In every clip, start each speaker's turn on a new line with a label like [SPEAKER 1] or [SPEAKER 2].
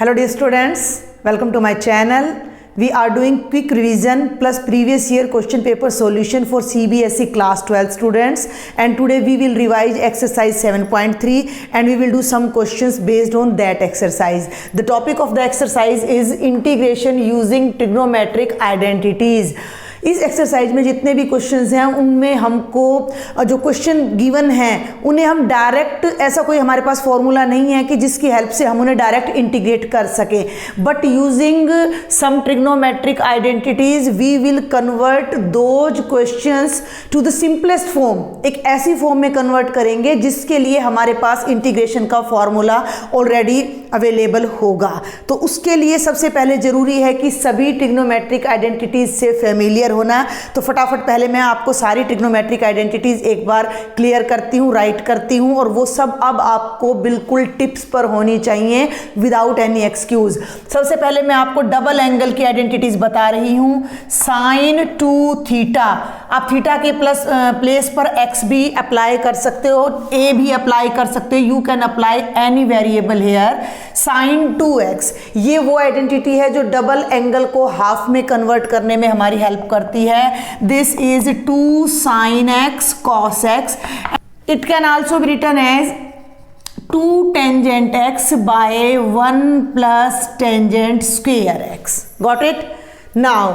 [SPEAKER 1] Hello dear students, welcome to my channel. We are doing quick revision plus previous year question paper solution for CBSE class 12 students, and today we will revise exercise 7.3 and we will do some questions based on that exercise. The topic of the exercise is integration using trigonometric identities. इस exercise में जितने भी questions हैं उनमें हमको जो question given हैं उन्हें हम डायरेक्ट, ऐसा कोई हमारे पास फॉर्मूला नहीं है कि जिसकी हेल्प से हम उन्हें डायरेक्ट इंटीग्रेट कर सकें, but using some trigonometric identities we will convert those questions to the simplest form. एक ऐसी फॉर्म में कन्वर्ट करेंगे जिसके लिए हमारे पास इंटीग्रेशन का फॉर्मूला ऑलरेडी अवेलेबल होगा. तो उसके लिए सबसे पहले जरूरी है कि सभी ट्रिग्नोमेट्रिक आइडेंटिटीज से फेमिलियर होना. तो फटाफट पहले मैं आपको सारी ट्रिग्नोमेट्रिक आइडेंटिटीज एक बार क्लियर करती हूँ, राइट करती हूँ, और वो सब अब आपको बिल्कुल टिप्स पर होनी चाहिए विदाउट एनी एक्सक्यूज. सबसे पहले मैं आपको डबल एंगल की आइडेंटिटीज बता रही हूँ. साइन टू थीटा, आप थीटा के प्लेस पर एक्स भी अप्लाई कर सकते हो, ए भी अप्लाई कर सकते हो. You can apply any variable here. Sine 2x ये वो आइडेंटिटी है जो डबल एंगल को हाफ में कन्वर्ट करने में हमारी हेल्प करती है. This is 2 sin x cos x. It can also be written as 2 tangent x by 1 plus tangent square x. Got it? Now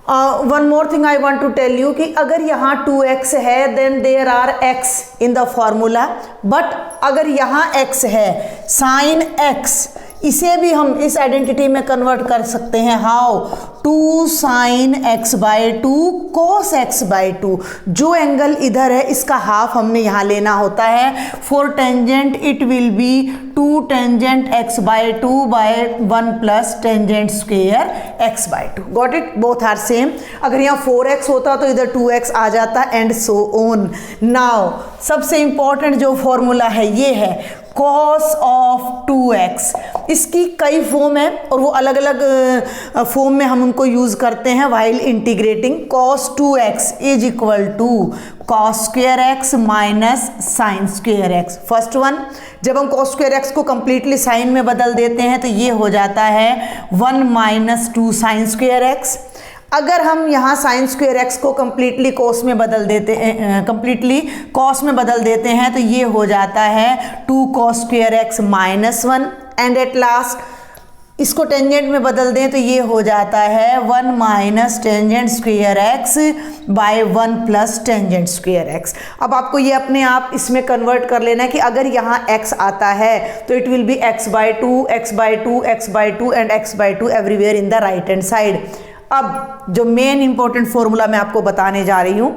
[SPEAKER 1] one more thing I want to tell you कि अगर यहाँ 2x है then there are x in the formula, but अगर यहाँ x है sine x, इसे भी हम इस आइडेंटिटी में कन्वर्ट कर सकते हैं. How? 2 sin x by 2 cos x by 2. जो एंगल इधर है इसका हाफ हमने यहाँ लेना होता है. For tangent it will be 2 tangent x by 2 by 1 plus tangent square x by 2. Got it? Both are same. अगर यहाँ 4x होता तो इधर 2x आ जाता एंड सो ऑन. नाउ सबसे इंपॉर्टेंट जो फॉर्मूला है ये है cos ऑफ 2x. इसकी कई फॉर्म है और वो अलग अलग फॉर्म में हम उनको यूज करते हैं while integrating. cos 2x is equal to cos square x minus sine square x. First one, जब हम cos स्क्वेयर x को कंप्लीटली साइन में बदल देते हैं तो ये हो जाता है 1 माइनस 2 साइन स्क्वेयर x. अगर हम यहाँ साइन स्क्वेयर एक्स को कंप्लीटली कॉस में बदल देते हैं तो ये हो जाता है 2 cos square x minus 1. And at last इसको टेंजेंट में बदल दें तो ये हो जाता है 1 minus tangent square x by 1 plus tangent square x. अब आपको ये अपने आप इसमें कन्वर्ट कर लेना है कि अगर यहाँ x आता है तो it will B x by 2, x by 2, x by 2 and x by 2 everywhere in the right hand side. अब जो मेन इंपॉर्टेंट फॉर्मूला मैं आपको बताने जा रही हूँ,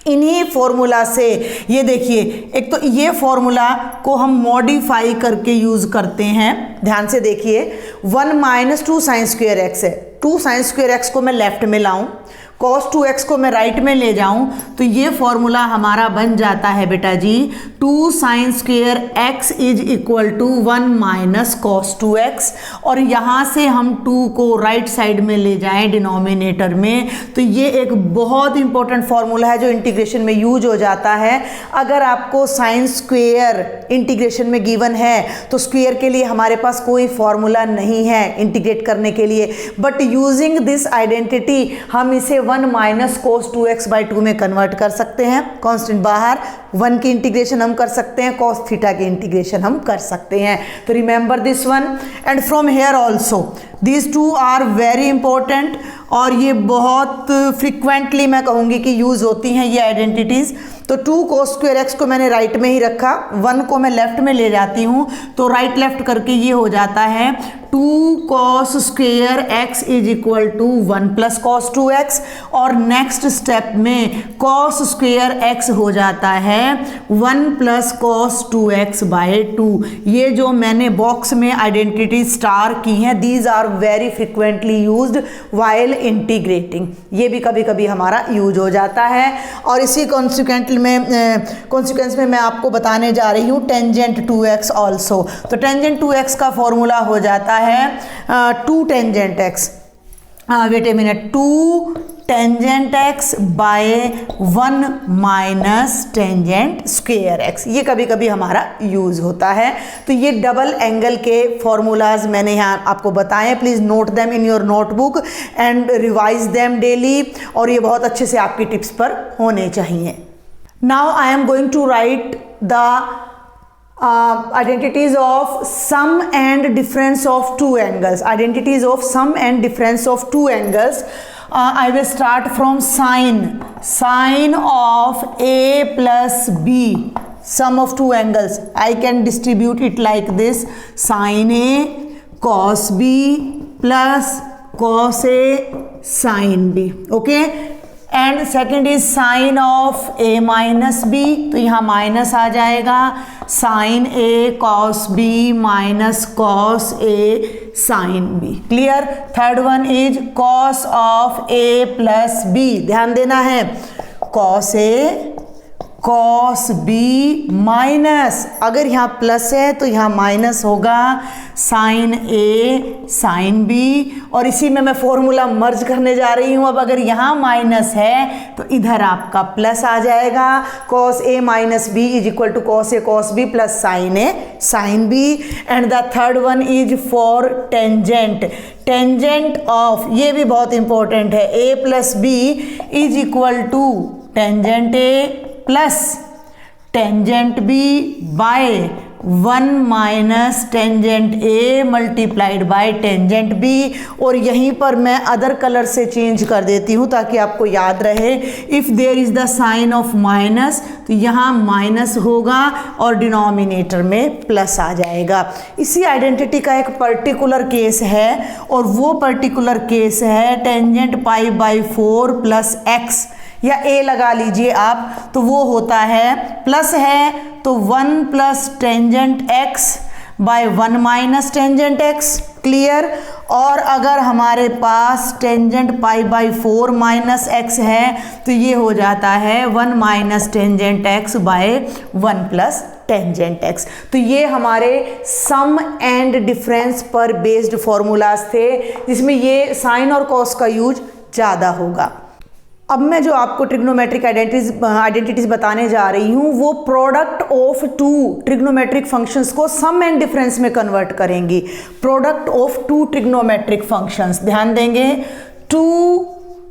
[SPEAKER 1] इन्हीं फॉर्मूला से ये देखिए, एक तो ये फॉर्मूला को हम मॉडिफाई करके यूज करते हैं. ध्यान से देखिए, 1 माइनस 2 साइन स्क्वेयर एक्स है. 2 साइन स्क्वेयर एक्स को मैं लेफ्ट में लाऊं, cos 2x को मैं राइट में ले जाऊं तो ये फॉर्मूला हमारा बन जाता है बेटा जी 2 sine square x is equal to 1 minus cos 2x. और यहाँ से हम 2 को राइट साइड में ले जाएं डिनोमिनेटर में तो ये एक बहुत इंपॉर्टेंट फॉर्मूला है जो इंटीग्रेशन में यूज हो जाता है. अगर आपको साइन स्क्वेयर इंटीग्रेशन में गिवन है तो स्क्वेयर के लिए हमारे पास कोई फॉर्मूला नहीं है इंटीग्रेट करने के लिए, बट यूजिंग दिस आइडेंटिटी हम इसे 1 माइनस cos 2x बाई 2 में कन्वर्ट कर सकते हैं. कांस्टेंट बाहर, 1 की इंटीग्रेशन हम कर सकते हैं, cos थीटा की इंटीग्रेशन हम कर सकते हैं. तो remember this one and from here also these two are very important और ये बहुत फ्रिक्वेंटली मैं कहूँगी कि यूज़ होती हैं ये आइडेंटिटीज़. तो 2 cos स्क्वेयर एक्स को मैंने राइट में ही रखा, 1 को मैं लेफ्ट में ले जाती हूँ तो राइट लेफ्ट करके ये हो जाता है 2 cos square x is equal to 1 plus cos 2x. और नेक्स्ट स्टेप में cos स्क्वेयर एक्स हो जाता है 1 प्लस cos 2x बाय 2. ये जो मैंने बॉक्स में आइडेंटिटी स्टार की हैं these are very frequently used while integrating. ये भी कभी कभी हमारा यूज हो जाता है. और इसी कॉन्सिक्वेंस में मैं आपको बताने जा रही हूँ टेंजेंट 2x ऑल्सो. तो टेंजेंट 2x का फॉर्मूला हो जाता है 2 tangent x. Wait a minute, 2 tangent x by 1 minus tangent square x. ये कभी कभी हमारा यूज होता है। तो ये डबल एंगल के फॉर्मूलाज मैंने यहाँ आपको बताए। Please note them in your notebook and revise them daily, और ये बहुत अच्छे से आपकी टिप्स पर होने चाहिए। Now I am going to write the identities of sum and difference of two angles. Identities of sum and difference of two angles. I will start from sine. Sine of A plus B. Sum of two angles. I can distribute it like this. Sine A cos B plus cos A sin B. Okay. And second is sine of A minus B, तो यहाँ minus आ जाएगा, sine A cos B minus cos A sine B. Clear. Third one is cos of A plus B. ध्यान देना है, cos A cos B minus, अगर यहाँ plus है तो यहाँ माइनस होगा, साइन ए साइन बी। और इसी में मैं फॉर्मूला मर्ज करने जा रही हूँ। अब अगर यहाँ माइनस है तो इधर आपका प्लस आ जाएगा, cos A minus B is equal to cos A cos B plus sine A sine B. And the third one is for tangent. Tangent of, ये भी बहुत इंपॉर्टेंट है, A plus B is equal to tangent A plus tangent B by 1 minus tangent A multiplied by tangent B. और यहीं पर मैं other colour से change कर देती हूँ ताकि आपको याद रहे। If there is the sign of minus, तो यहाँ माइनस होगा और डिनोमिनेटर में प्लस आ जाएगा। इसी आइडेंटिटी का एक पर्टिकुलर केस है, और वो पर्टिकुलर केस है tangent pi by 4 plus x, या ए लगा लीजिए आप, तो वो होता है, प्लस है तो 1 plus tangent x by 1 minus tangent x. Clear. और अगर हमारे पास tangent pi by 4 minus x है तो ये हो जाता है 1 minus tangent x by 1 plus tangent x. तो ये हमारे सम एंड डिफरेंस पर बेस्ड फॉर्मूलाज थे, जिसमें ये साइन और कॉस का यूज ज़्यादा होगा। अब मैं जो आपको ट्रिग्नोमेट्रिक आइडेंटिटीज बताने जा रही हूँ, वो product of two trigonometric functions को सम एंड डिफरेंस में कन्वर्ट करेंगी। Product of two trigonometric functions, ध्यान देंगे, 2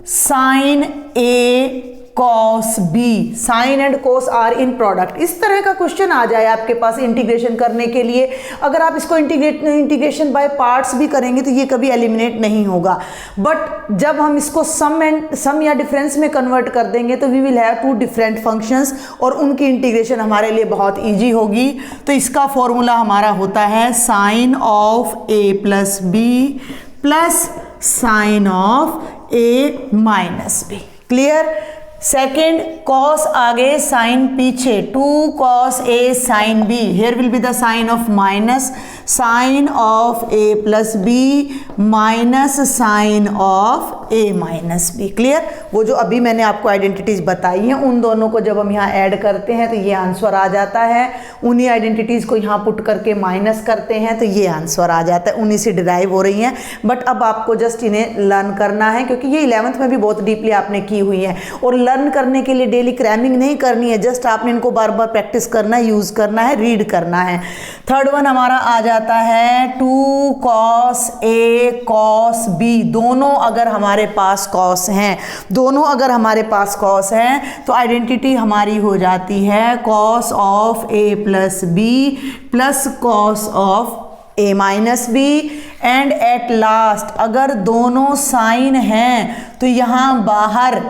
[SPEAKER 1] sine A cos B, sine and cos are in product. इस तरह का क्वेश्चन आ जाए आपके पास इंटीग्रेशन करने के लिए। अगर आप इसको इंटीग्रेशन बाय पार्ट्स भी करेंगे तो ये कभी एलिमिनेट नहीं होगा, बट जब हम इसको सम या डिफरेंस में कन्वर्ट कर देंगे तो we will have 2 different functions, और उनकी इंटीग्रेशन हमारे लिए बहुत ईजी होगी। तो इसका फॉर्मूला हमारा होता है sine of A plus B plus sine of A minus B. Clear. Second, cos आगे साइन पीछे, 2 cos A sine B, here will be the sign of minus, sine of A plus B minus sine of A minus B. Clear. वो जो अभी मैंने आपको identities बताई हैं, उन दोनों को जब हम यहाँ ऐड करते हैं तो ये आंसर आ जाता है। उन्हीं आइडेंटिटीज को यहाँ पुट करके माइनस करते हैं तो ये आंसर आ जाता है, उन्हीं से डिराइव हो रही हैं। बट अब आपको जस्ट इन्हें लर्न करना है, क्योंकि ये 11th में भी बहुत डीपली आपने की हुई है, और लर्न करने के लिए डेली क्रैमिंग नहीं करनी है, जस्ट आपने इनको बार बार प्रैक्टिस करना है, यूज करना है, रीड करना है। थर्ड वन हमारा आ जाता है 2 कॉस ए कॉस बी। दोनों अगर हमारे पास कॉस हैं, दोनों अगर हमारे पास कॉस हैं, तो आइडेंटिटी हमारी हो जाती है cos of A plus B plus cos of A minus B. And at last अगर दोनों साइन हैं तो यहाँ बाहर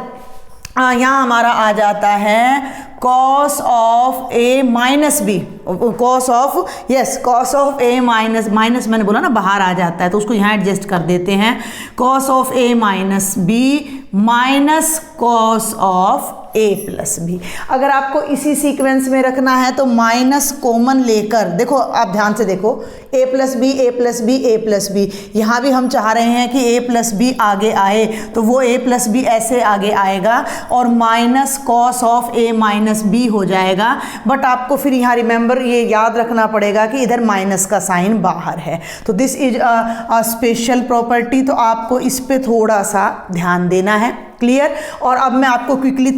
[SPEAKER 1] यहाँ हमारा आ जाता है cos of A minus B, cos of A minus, minus मैंने बोला ना बाहर आ जाता है, तो उसको यहाँ एडजस्ट कर देते हैं, cos of A minus B minus cos of A plus B. अगर आपको इसी सीक्वेंस में रखना है तो माइनस कॉमन लेकर, देखो आप ध्यान से देखो, ए प्लस बी ए प्लस बी ए प्लस बी, यहाँ भी हम चाह रहे हैं कि ए प्लस बी आगे आए, तो वो ए प्लस बी ऐसे आगे आएगा और minus cos of A minus B हो जाएगा। बट आपको फिर यहाँ रिमेंबर ये याद रखना पड़ेगा कि इधर माइनस का साइन बाहर है, तो this is a special property, तो आपको इस पे थोड़ा सा ध्यान देना है। क्लियर। और अब मैं आपको क्विकली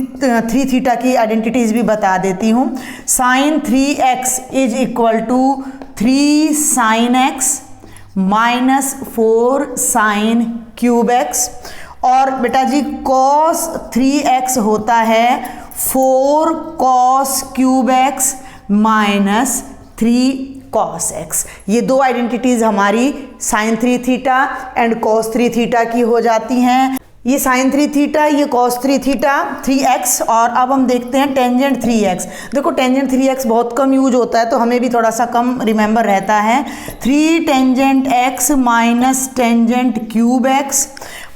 [SPEAKER 1] 3 थीटा की आइडेंटिटीज भी बता देती हूँ। Sine 3x is equal to 3 sine x minus 4 sine cube x। और बेटा जी cos 3x होता है 4 cos cube x minus 3 cos x। ये दो आइडेंटिटीज हमारी sine 3 theta and cos 3 theta की हो जाती हैं। ये साइन 3 थीटा, ये cos 3 थीटा 3x। और अब हम देखते हैं टेंजेंट 3x। देखो टेंजेंट 3x बहुत कम यूज होता है तो हमें भी थोड़ा सा कम रिमेंबर रहता है। 3 tangent x minus tangent cube x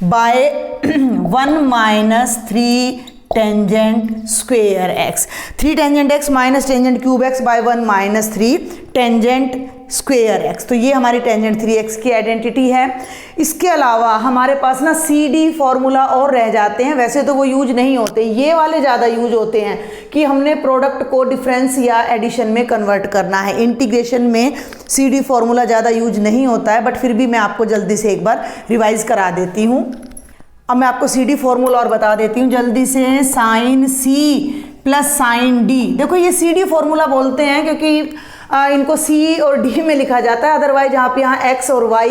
[SPEAKER 1] by 1 minus 3 tangent square x। 3 tangent x minus tangent cube x by 1 minus 3 tangent square x। तो ये हमारी टेंजेंट 3x की आइडेंटिटी है। इसके अलावा हमारे पास ना CD फॉर्मूला और रह जाते हैं, वैसे तो वो यूज नहीं होते, ये वाले ज़्यादा यूज होते हैं कि हमने प्रोडक्ट को डिफरेंस या एडिशन में कन्वर्ट करना है। इंटीग्रेशन में CD फॉर्मूला ज़्यादा यूज नहीं होता है, बट फिर भी मैं आपको जल्दी से एक बार रिवाइज करा देती हूँ। अब मैं आपको CD फॉर्मूला और बता देती हूँ जल्दी से। Sine C plus sine D, देखो ये CD फॉर्मूला बोलते हैं क्योंकि इनको C और D में लिखा जाता है, अदरवाइज आप यहाँ X और Y,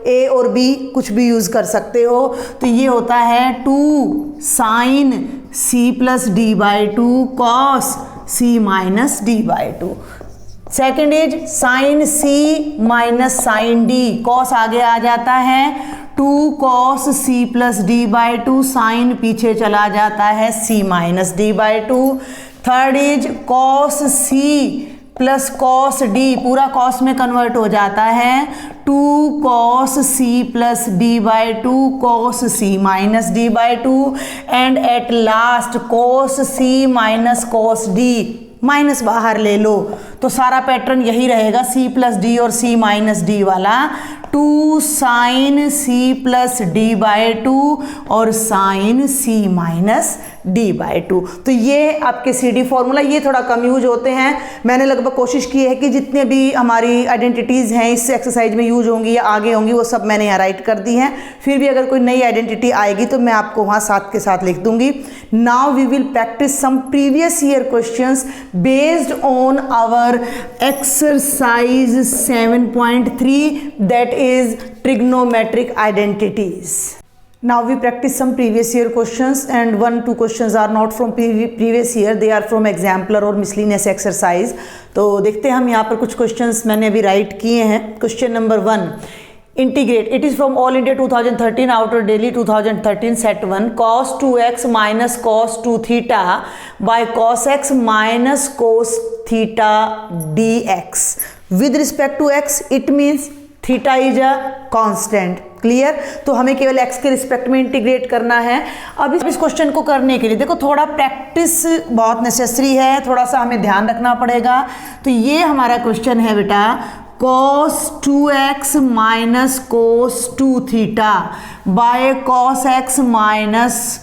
[SPEAKER 1] A और B कुछ भी यूज़ कर सकते हो। तो ये होता है 2 sine C plus D by 2 cos C minus D by 2। Second is sine C minus sine D, cos आगे आ जाता है 2 cos C plus D by 2, sine पीछे चला जाता है C minus D by 2। Third is cos C plus cos D, पूरा cos में कन्वर्ट हो जाता है 2 cos C plus D by 2 cos C minus D by 2। And at last cos C minus cos D, minus बाहर ले लो तो सारा पैटर्न यही रहेगा, C प्लस D और C माइनस D वाला। 2 sine C plus D by 2 और sine C minus D by 2। तो ये आपके CD फॉर्मूला, ये थोड़ा कम यूज होते हैं। मैंने लगभग कोशिश की है कि जितने भी हमारी आइडेंटिटीज़ हैं इस एक्सरसाइज में यूज होंगी या आगे होंगी वो सब मैंने यहाँ राइट कर दी हैं। फिर भी अगर कोई नई आइडेंटिटी आएगी तो मैं आपको वहाँ साथ के साथ लिख दूंगी। Now we will practice some previous year questions based on our exercise 7.3 that is trigonometric identities. Now we practice some previous year questions and 1-2 questions are not from previous year, they are from exemplar or miscellaneous exercise। तो देखते हैं हम यहाँ पर कुछ questions मैंने अभी write किए हैं। Question number 1, integrate, it is from all India 2013 outer Delhi 2013 set 1 cos 2x minus cos 2 theta by cos x minus cos theta dx with respect to x, it means theta is a constant. Clear? तो हमें केवल x के respect में integrate करना है। अब इस question को करने के लिए देखो थोड़ा प्रैक्टिस बहुत नेसेसरी है, थोड़ा सा हमें ध्यान रखना पड़ेगा। तो ये हमारा क्वेश्चन है बेटा cos 2x minus cos 2 theta by cos x minus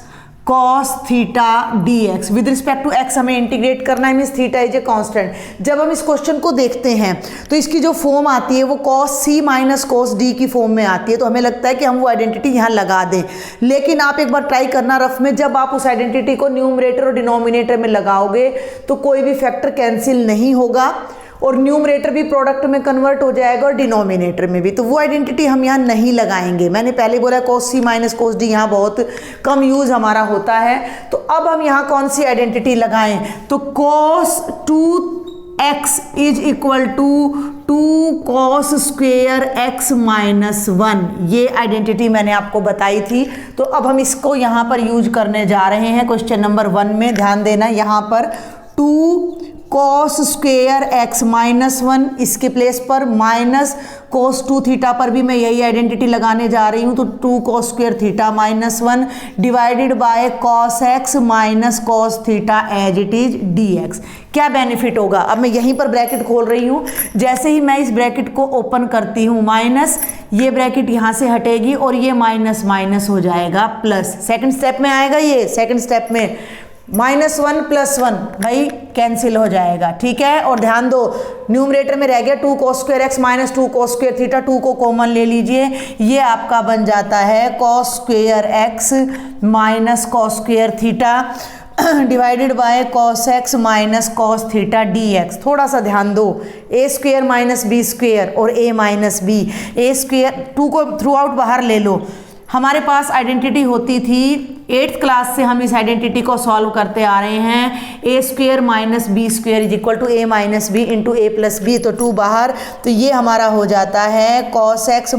[SPEAKER 1] cos theta dx with respect to x हमें इंटीग्रेट करना है, means theta is a constant. जब हम इस क्वेश्चन को देखते हैं तो इसकी जो फॉर्म आती है वो cos c minus cos d की फॉर्म में आती है, तो हमें लगता है कि हम वो आइडेंटिटी यहाँ लगा दें। लेकिन आप एक बार ट्राई करना रफ में, जब आप उस आइडेंटिटी को न्यूमरेटर और डिनोमिनेटर में लगाओगे तो कोई भी फैक्टर कैंसिल नहीं होगा और न्यूमरेटर भी प्रोडक्ट में कन्वर्ट हो जाएगा और डिनोमिनेटर में भी, तो वो आइडेंटिटी हम यहाँ नहीं लगाएंगे। मैंने पहले बोला cos c minus cos d यहाँ बहुत कम यूज हमारा होता है। तो अब हम यहाँ कौन सी आइडेंटिटी लगाएं? तो cos 2x is equal to 2 cos square x minus 1, ये आइडेंटिटी मैंने आपको बताई थी। तो अब हम इसको यहाँ पर यूज करने जा रहे हैं क्वेश्चन नंबर 1 में। ध्यान देना, यहाँ पर 2 cos स्क्वेयर x माइनस 1, इसके प्लेस पर माइनस cos 2 थीटा पर भी मैं यही आइडेंटिटी लगाने जा रही हूँ। तो 2 cos square theta minus 1 divided by cos x minus cos theta as it is dx। क्या बेनिफिट होगा? अब मैं यहीं पर ब्रैकेट खोल रही हूँ, जैसे ही मैं इस ब्रैकेट को ओपन करती हूँ माइनस, ये ब्रैकेट यहाँ से हटेगी और ये माइनस माइनस हो जाएगा प्लस। सेकंड स्टेप में आएगा, ये सेकंड स्टेप में -1 + 1 भाई कैंसिल हो जाएगा, ठीक है। और ध्यान दो न्यूमरेटर में रह गया 2 cos² x - 2 cos² थीटा, 2 को कॉमन ले लीजिए, ये आपका बन जाता है cos² x - cos² theta divided by cos x - cos theta dx। थोड़ा सा ध्यान दो, a² - b² और a - b, a², 2 को थ्रू आउट बाहर ले लो। हमारे पास आइडेंटिटी होती थी 8th क्लास से, हम इस आइडेंटिटी को सॉल्व करते आ रहे हैं, a² - b² = a - b into a + b, तो 2 बाहर, तो ये हमारा हो जाता है cos x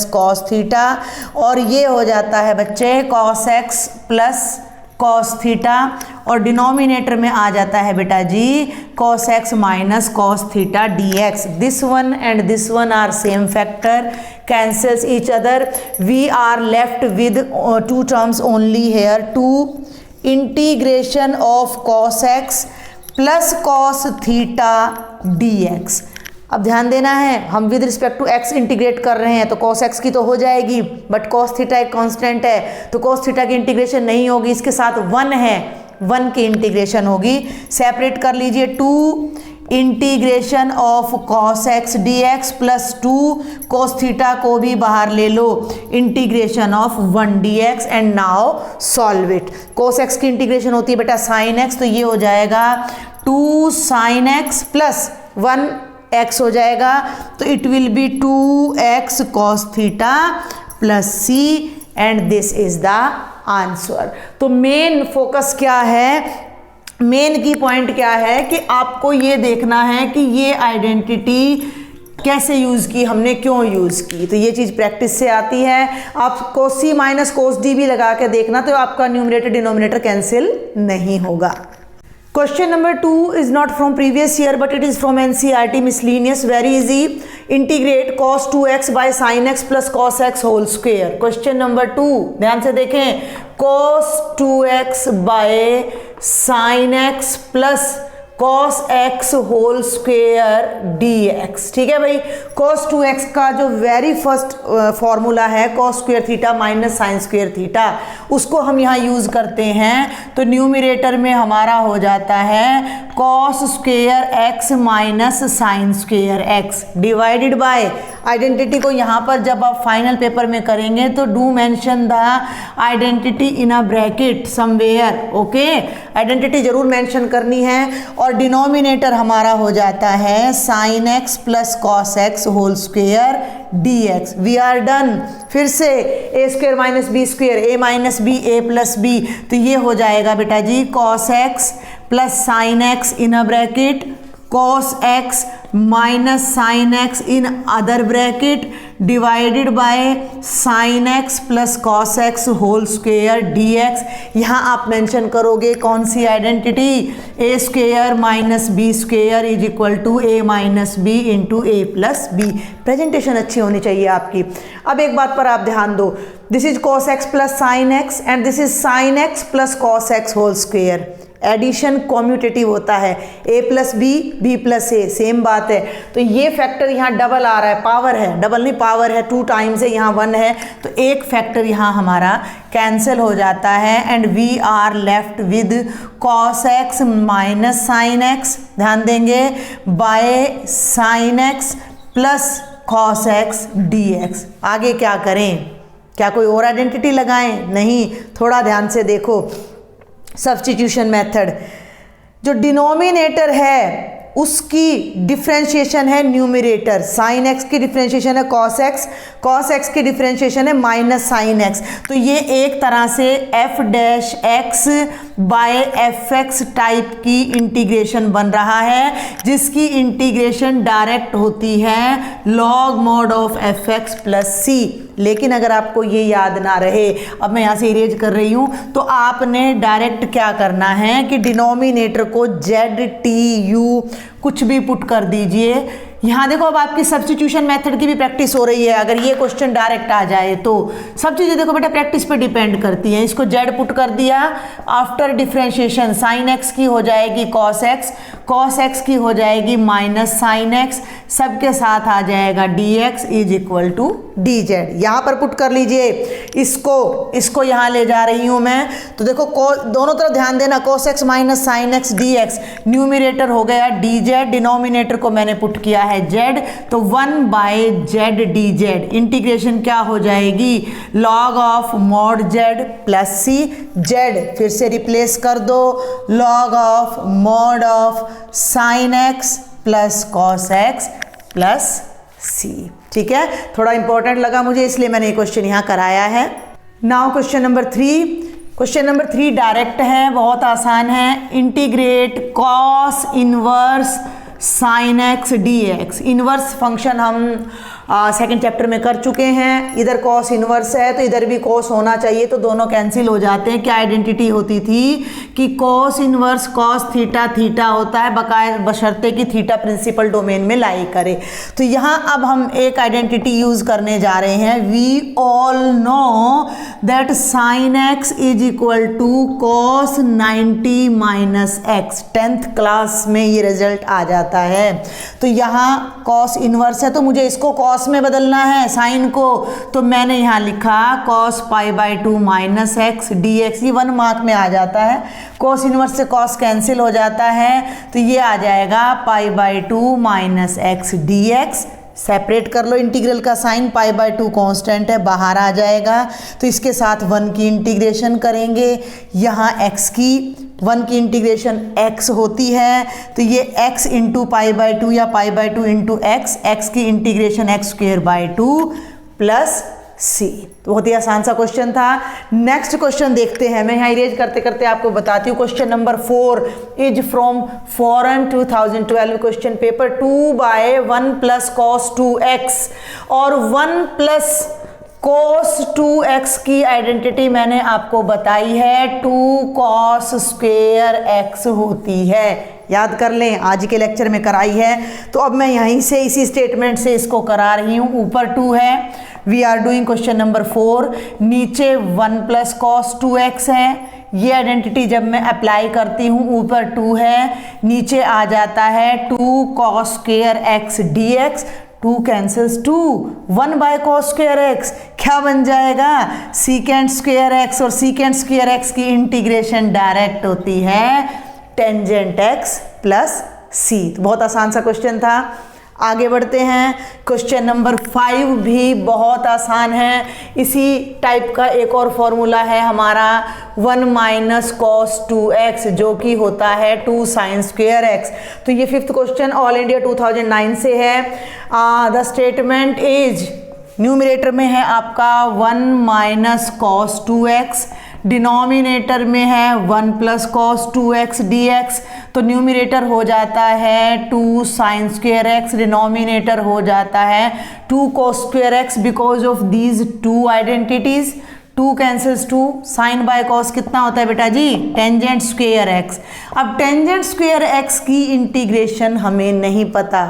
[SPEAKER 1] - cos थीटा, और ये हो जाता है बच्चे cos x + cos थीटा, और डिनोमिनेटर में आ जाता है बेटा जी cos x - cos theta dx। This one and this one are same factor, cancels each other, we are left with 2 terms only here, 2 integration of cos x plus cos theta dx। अब ध्यान देना है, हम with respect to x integrate कर रहे हैं तो cos x की तो हो जाएगी, बट cos थीटा एक कांस्टेंट है, तो cos थीटा की इंटीग्रेशन नहीं होगी, इसके साथ 1 है, 1 की इंटीग्रेशन होगी। सेपरेट कर लीजिए, 2 integration of cos x dx plus 2 cos theta को भी बाहर ले लो, integration of 1 dx, and now solve it. cos x की इंटीग्रेशन होती है बेटा sin x, तो ये हो जाएगा 2 sin x प्लस 1 x हो जाएगा, तो it will B 2x cos theta plus c, and this is the answer. तो मेन फोकस क्या है, मेन की पॉइंट क्या है कि आपको ये देखना है कि ये आइडेंटिटी कैसे यूज़ की हमने, क्यों यूज़ की, तो ये चीज़ प्रैक्टिस से आती है। आप cos c - cos d भी लगा के देखना, तो आपका न्यूमरेटर डिनोमिनेटर कैंसिल नहीं होगा। Question number 2 is not from previous year but it is from NCERT miscellaneous, very easy. Integrate cos 2x by sin x plus cos x whole square। Question number 2 ध्यान से देखें, cos 2x by sin x plus cos x whole square dx। ठीक है भाई, cos 2x का जो very first formula है cos² theta minus sin² theta, उसको हम यहाँ यूज़ करते हैं, तो न्यूमरेटर में हमारा हो जाता है cos² x minus sin² x divided by, identity को यहाँ पर जब आप फाइनल पेपर में करेंगे तो do mention the identity in a bracket somewhere, okay, identity जरूर मेंशन करनी है। और डिनोमिनेटर हमारा हो जाता है sin x plus cos x whole square dx। We are done. फिर से a² - b², a - b a + b, तो ये हो जाएगा बेटा जी cos x plus sin x in a bracket cos x minus sin x in other bracket divided by sin x plus cos x whole square dx। यहाँ आप mention करोगे कौन सी identity, a² - b² = a - b into a + b। Presentation अच्छी होनी चाहिए आपकी। अब एक बात पर आप ध्यान दो, this is cos x plus sin x and this is sin x plus cos x whole square. Addition commutative होता है, a + b b + a, same बात है। तो ये फैक्टर यहाँ डबल आ रहा है, पावर है, डबल नहीं पावर है, 2 टाइम्स है, यहाँ 1 है, तो एक फैक्टर यहाँ हमारा कैंसिल हो जाता है and we are left with cos x minus sin x, ध्यान देंगे, by sin x plus cos x dx। आगे क्या करें, क्या कोई और आइडेंटिटी लगाएं? नहीं, थोड़ा ध्यान से देखो, सब्स्टिट्यूशन मेथड, जो डिनोमिनेटर है उसकी डिफरेंशिएशन है न्यूमरेटर, sin x की डिफरेंशिएशन है cos x की डिफरेंशिएशन है माइनस sin x, तो ये एक तरह से f' बाय fx टाइप की इंटीग्रेशन बन रहा है, जिसकी इंटीग्रेशन डायरेक्ट होती है log mod of fx plus c। लेकिन अगर आपको ये याद ना रहे, अब मैं यहाँ से इरेज कर रही हूँ, तो आपने डायरेक्ट क्या करना है कि डिनोमिनेटर को ZTU कुछ भी पुट कर दीजिए, यहाँ देखो अब आपकी सब्स्टिट्यूशन मेथड की भी प्रैक्टिस हो रही है। अगर ये क्वेश्चन डायरेक्ट आ जाए तो सब चीज़ें देखो बेटा प्रैक्टिस पे डिपेंड करती हैं। इसको जेड पुट कर दिया, आफ्टर डिफ्रेंशिएशन साइन एक्स की हो जाएगी कॉस एक्स की हो जाएगी माइनस साइन एक्स, सबके साथ आ जाएगा d x is equal to d z. यहाँ पर पुट कर लीजिए, इसको यहाँ ले जा रही हूँ मैं। तो देखो दोनों तरफ ध्यान देना, cos x minus sine x d x, numerator हो गया डी जेड, डिनोमिनेटर को मैंने पुट किया है जेड, तो 1/z डी जेड। इंटीग्रेशन क्या हो जाएगी, log of mod Z plus C, Z फिर से रिप्लेस कर दो, log of mod of sine x plus cos x plus C. ठीक है, थोड़ा इंपॉर्टेंट लगा मुझे इसलिए मैंने ये क्वेश्चन यहाँ कराया है। Now question number 3। Question number 3 direct है, बहुत आसान है। Integrate cos inverse sine x d x. Inverse function हम सेकंड चैप्टर में कर चुके हैं। इधर कॉस इनवर्स है तो इधर भी कॉस होना चाहिए, तो दोनों कैंसिल हो जाते हैं। क्या आइडेंटिटी होती थी कि cos inverse cos theta theta होता है, बकाया बशर्ते कि थीटा प्रिंसिपल डोमेन में लाई करे। तो यहाँ अब हम एक आइडेंटिटी यूज करने जा रहे हैं। We all know that sine x is equal to cos 90 minus x. 10th class में ये रिजल्ट आ जाता है। तो यहाँ कॉस इनवर्स है तो मुझे इसको कॉस में बदलना है साइन को, तो मैंने यहाँ लिखा cos π/2 minus x d x. ये 1 मार्क में आ जाता है, कॉस इनवर्स से कॉस कैंसिल हो जाता है, तो ये आ जाएगा π/2 minus x d x. Separate कर लो इंटीग्रल का साइन, π/2 कांस्टेंट है बाहर आ जाएगा, तो इसके साथ 1 की इंटीग्रेशन करेंगे। यहाँ x की 1 की इंटीग्रेशन x होती है, तो ये x इंटू π/2 या π/2 इंटू x की इंटीग्रेशन x² प्लस सी। तो बहुत ही आसान सा क्वेश्चन था। नेक्स्ट क्वेश्चन देखते हैं। मैं यहाँ इरेज करते करते आपको बताती हूँ। Question number 4 is from foreign 2012 question paper 2/1 plus cos 2x और 1 प्लस cos 2x की आइडेंटिटी मैंने आपको बताई है, 2 cos स्क्वेयर x होती है। याद कर लें, आज के लेक्चर में कराई है। तो अब मैं यहीं से इसी स्टेटमेंट से इसको करा रही हूँ। ऊपर 2 है, we are doing question number 4। नीचे 1 प्लस कॉस 2x है। ये आइडेंटिटी जब मैं अप्लाई करती हूँ, ऊपर 2 है, नीचे आ जाता है 2 cos square x dx। 2 cancels 2, 1/cos square x क्या बन जाएगा, सीकेंट स्क्वेयर x, और सीकेंट स्क्वेयर x की इंटीग्रेशन डायरेक्ट होती है टेंजेंट x प्लस c। तो बहुत आसान सा क्वेश्चन था। आगे बढ़ते हैं। क्वेश्चन नंबर 5 भी बहुत आसान है। इसी टाइप का एक और फॉर्मूला है हमारा 1 माइनस कॉस 2x जो कि होता है 2 साइन स्क्वेयर x। तो ये 5th क्वेश्चन ऑल इंडिया 2009 से है। द स्टेटमेंट इज, न्यूमरेटर में है आपका 1 माइनस कॉस 2x, डिनोमिनेटर में है 1 प्लस कॉस 2x dx। तो न्यूमरेटर हो जाता है 2 साइन स्क्वेयर x, डिनोमिनेटर हो जाता है 2 cos square x। Because of these 2 identities 2 cancels 2, sine by cos कितना होता है बेटा जी, टेंजेंट स्क्वेयर x। अब टेंजेंट स्क्वेयर x की इंटीग्रेशन हमें नहीं पता,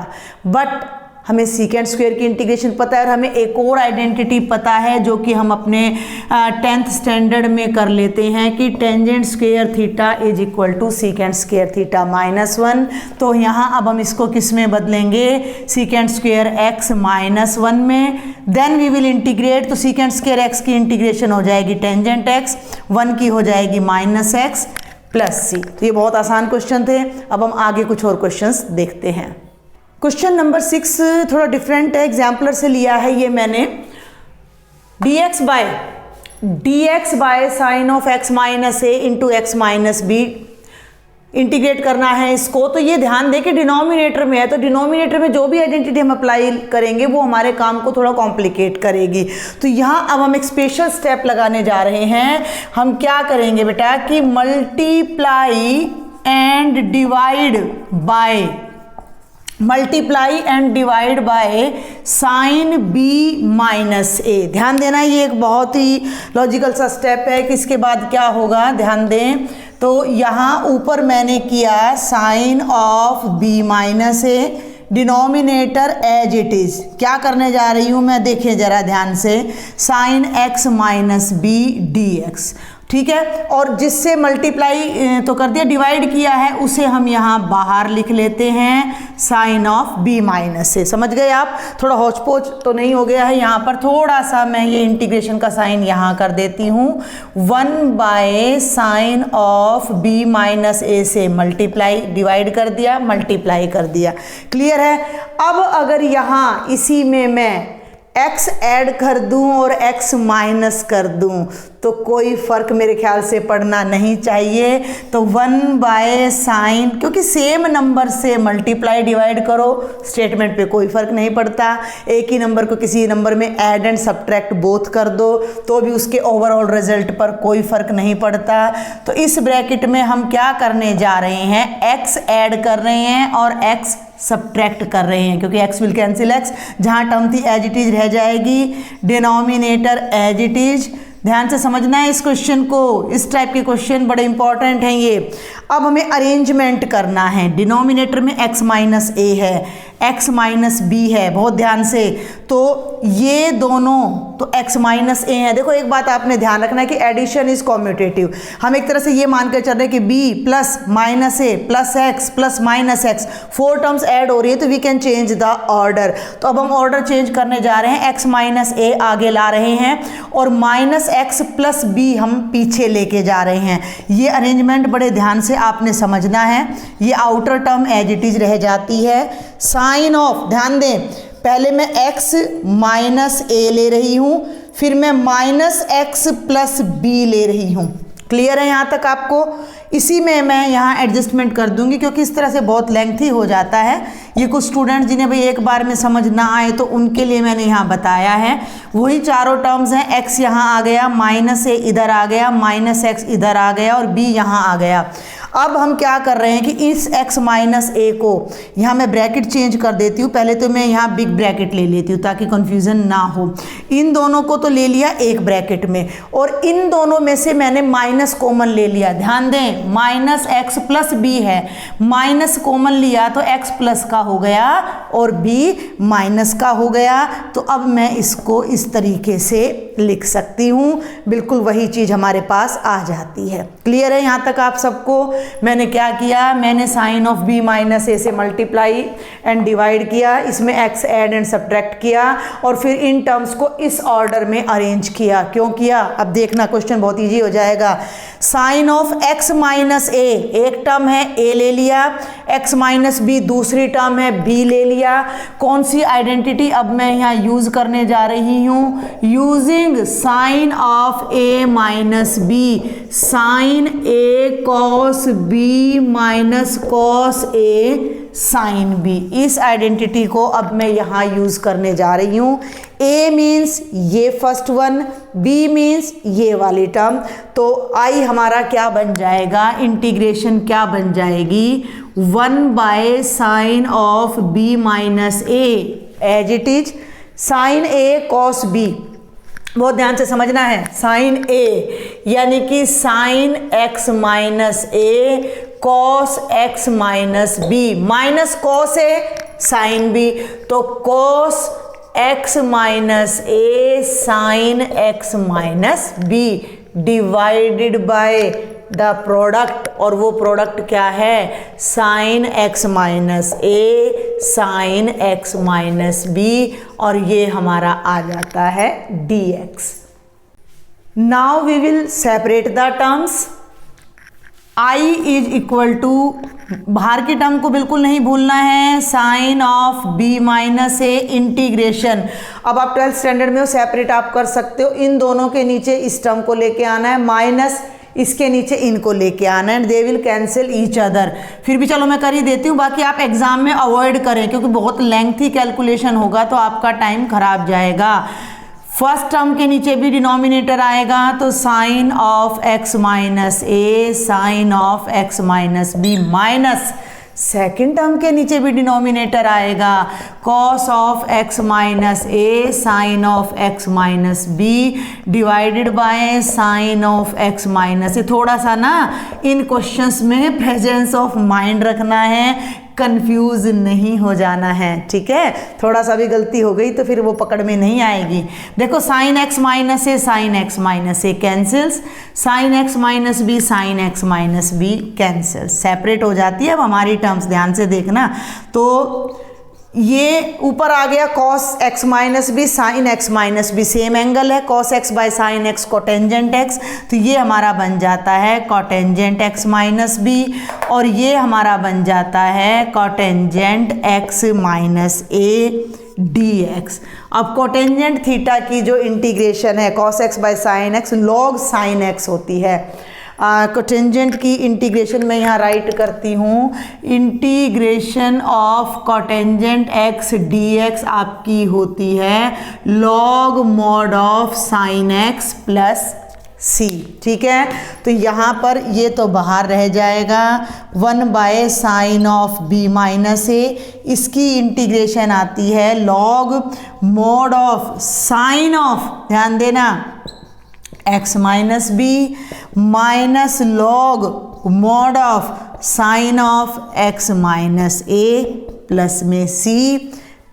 [SPEAKER 1] बट हमें सीकेंट स्क्वायर की इंटीग्रेशन पता है, और हमें एक और आइडेंटिटी पता है जो कि हम अपने 10th स्टैंडर्ड में कर लेते हैं कि tangent square theta is equal to secant square theta -1। तो यहाँ अब हम इसको किस में बदलेंगे, सीकेंट स्क्वायर x -1 में। देन वी विल इंटीग्रेट, तो सीकेंट स्क्वायर x की इंटीग्रेशन हो जाएगी टेंजेंट x, 1 की हो जाएगी -x प्लस c। तो ये बहुत आसान क्वेश्चन थे। अब हम आगे कुछ और क्वेश्चंस देखते हैं। क्वेश्चन नंबर 6 थोड़ा डिफरेंट है, एग्जाम्पलर से लिया है ये मैंने। dx by sine of x minus a into x minus b integrate करना है इसको। तो ये ध्यान दें कि डिनोमिनेटर में है, तो डिनोमिनेटर में जो भी आइडेंटिटी हम अप्लाई करेंगे वो हमारे काम को थोड़ा कॉम्प्लिकेट करेगी। तो यहाँ अब हम एक स्पेशल स्टेप लगाने जा रहे हैं। हम क्या करेंगे बेटा कि multiply and divide by sine b minus A. ध्यान देना, ये एक बहुत ही लॉजिकल सा स्टेप है कि इसके बाद क्या होगा, ध्यान दें। तो यहाँ ऊपर मैंने किया sine of b minus a denominator as it is क्या करने जा रही हूँ मैं, देखिए जरा ध्यान से, sine x minus b d x, ठीक है। और जिससे मल्टीप्लाई तो कर दिया, डिवाइड किया है, उसे हम यहाँ बाहर लिख लेते हैं साइन ऑफ b माइनस ए। समझ गए आप? थोड़ा हौच-पौच तो नहीं हो गया है यहाँ पर? थोड़ा सा मैं ये इंटीग्रेशन का साइन यहाँ कर देती हूँ, 1 by sine of b minus A से मल्टीप्लाई, डिवाइड कर दिया, मल्टीप्लाई कर दिया। क्लियर है? अब अगर यहाँ इसी में मैं x ऐड कर दूं और x माइनस कर दूं तो कोई फर्क मेरे ख्याल से पड़ना नहीं चाहिए। तो 1 बाय साइन, क्योंकि सेम नंबर से मल्टीप्लाई डिवाइड करो, स्टेटमेंट पे कोई फर्क नहीं पड़ता। एक ही नंबर को किसी नंबर में ऐड एंड सब्ट्रैक्ट बोथ कर दो तो भी उसके ओवरऑल रिजल्ट पर कोई फर्क नहीं पड़ता। तो इस ब्रैकेट में हम क्या करने जा रहे हैं, x ऐड कर रहे हैं और x सब्ट्रैक्ट कर रहे हैं, क्योंकि x विल कैंसिल x, जहाँ टर्म थी एज इट इज रह जाएगी, डिनोमिनेटर एज इट इज। ध्यान से समझना है इस क्वेश्चन को, इस टाइप के क्वेश्चन बड़े इंपॉर्टेंट हैं ये। अब हमें अरेंजमेंट करना है, डिनोमिनेटर में x माइनस ए है, x माइनस बी है, बहुत ध्यान से। तो ये दोनों तो x माइनस ए है। देखो एक बात आपने ध्यान रखना है कि एडिशन इज कॉम्यूटेटिव। हम एक तरह से ये मान कर चल रहे हैं कि b plus minus A plus x plus minus x, 4 terms add हो रही है, तो we can change the order. तो अब हम ऑर्डर चेंज करने जा रहे हैं, x माइनस ए आगे ला रहे हैं और माइनस एक्स प्लस बी हम पीछे लेके जा रहे हैं। ये अरेंजमेंट बड़े ध्यान से आपने समझना है। ये outer term as it is रह जाती है, साइन ऑफ, ध्यान दें, पहले मैं x माइनस ए ले रही हूँ, फिर मैं माइनस एक्स प्लस बी ले रही हूँ। क्लियर है यहाँ तक आपको? इसी में मैं यहाँ एडजस्टमेंट कर दूंगी, क्योंकि इस तरह से बहुत लेंथी हो जाता है। ये कुछ स्टूडेंट जिन्हें भाई एक बार में समझ ना आए तो उनके लिए मैंने यहाँ बताया है। वही चारों टर्म्स हैं, x यहाँ आ गया, माइनस ए इधर आ गया, माइनस एक्स इधर आ गया और b यहाँ आ गया। अब हम क्या कर रहे हैं कि इस x माइनस ए को यहाँ मैं ब्रैकेट चेंज कर देती हूँ। पहले तो मैं यहाँ बिग ब्रैकेट ले लेती हूँ ताकि कन्फ्यूज़न ना हो। इन दोनों को तो ले लिया एक ब्रैकेट में और इन दोनों में से मैंने माइनस कॉमन ले लिया। ध्यान दें, माइनस एक्स प्लस बी है, माइनस कॉमन लिया तो x प्लस का हो गया और b माइनस का हो गया। तो अब मैं इसको इस तरीके से लिख सकती हूँ, बिल्कुल वही चीज़ हमारे पास आ जाती है। क्लियर है यहाँ तक आप सबको? मैंने क्या किया, मैंने sign of b minus A से मल्टीप्लाई एंड डिवाइड किया, इसमें x ऐड एंड सब्ट्रैक्ट किया और फिर इन टर्म्स को इस ऑर्डर में अरेंज किया। क्यों किया? अब देखना, क्वेश्चन बहुत ईजी हो जाएगा। साइन ऑफ x माइनस ए, एक टर्म है a ले लिया, x माइनस बी दूसरी टर्म है b ले लिया। कौन सी आइडेंटिटी अब मैं यहाँ यूज करने जा रही हूँ? Using sine of a minus B, sine a cos b minus cos a sine b। इस आइडेंटिटी को अब मैं यहाँ यूज करने जा रही हूँ। a मीन्स ये फर्स्ट वन, b मीन्स ये वाली टर्म। तो i हमारा क्या बन जाएगा, इंटीग्रेशन क्या बन जाएगी, 1 by sine of b minus a as it is sine a cos b। बहुत ध्यान से समझना है, साइन a यानी कि sine x minus a cos x minus B, minus cos a sine b, तो cos x minus a sine x minus b divided by the product, और वो प्रोडक्ट क्या है, sine x minus a sine x minus b, और ये हमारा आ जाता है dx। Now we will separate the terms. i is equal to, बाहर की टर्म को बिल्कुल नहीं भूलना है, sine of b minus a integration. अब आप 12th स्टैंडर्ड में हो, सेपरेट आप कर सकते हो। इन दोनों के नीचे इस टर्म को लेके आना है, माइनस इसके नीचे इनको लेके आना है, they will cancel each other. फिर भी चलो मैं कर ही देती हूँ, बाकी आप एग्जाम में अवॉइड करें क्योंकि बहुत लेंथी कैलकुलेशन होगा तो आपका टाइम खराब जाएगा। फर्स्ट टर्म के नीचे भी डिनोमिनेटर आएगा तो sine of x minus A sine of x minus B minus second term के नीचे भी डिनोमिनेटर आएगा cos of x minus A sine of x minus B divided by sine of x minus A. थोड़ा सा ना इन questions में presence of mind रखना है, कंफ्यूज नहीं हो जाना है, ठीक है। थोड़ा सा भी गलती हो गई तो फिर वो पकड़ में नहीं आएगी। देखो sine x minus A, sine x minus A cancels, sine x minus B, sine x minus B cancels, separate हो जाती है। अब हमारी टर्म्स ध्यान से देखना, तो ये ऊपर आ गया cos x minus B, sine x minus b, same angle है, cos x by sine x cotangent x, तो ये हमारा बन जाता है कोटेंजेंट x माइनस बी, और ये हमारा बन जाता है cotangent x minus a dx। अब कोटेंजेंट थीटा की जो इंटीग्रेशन है cos x by sine x log sine x होती है। कोटेंजेंट की इंटीग्रेशन में यहाँ राइट करती हूँ, integration of cotangent x dx आपकी होती है log mod of sign x plus c, ठीक है। तो यहाँ पर ये तो बाहर रह जाएगा, 1 by sine of b minus A, इसकी इंटीग्रेशन आती है log mod of sine of, ध्यान देना, x minus B minus log mod of sine of x minus A plus में c।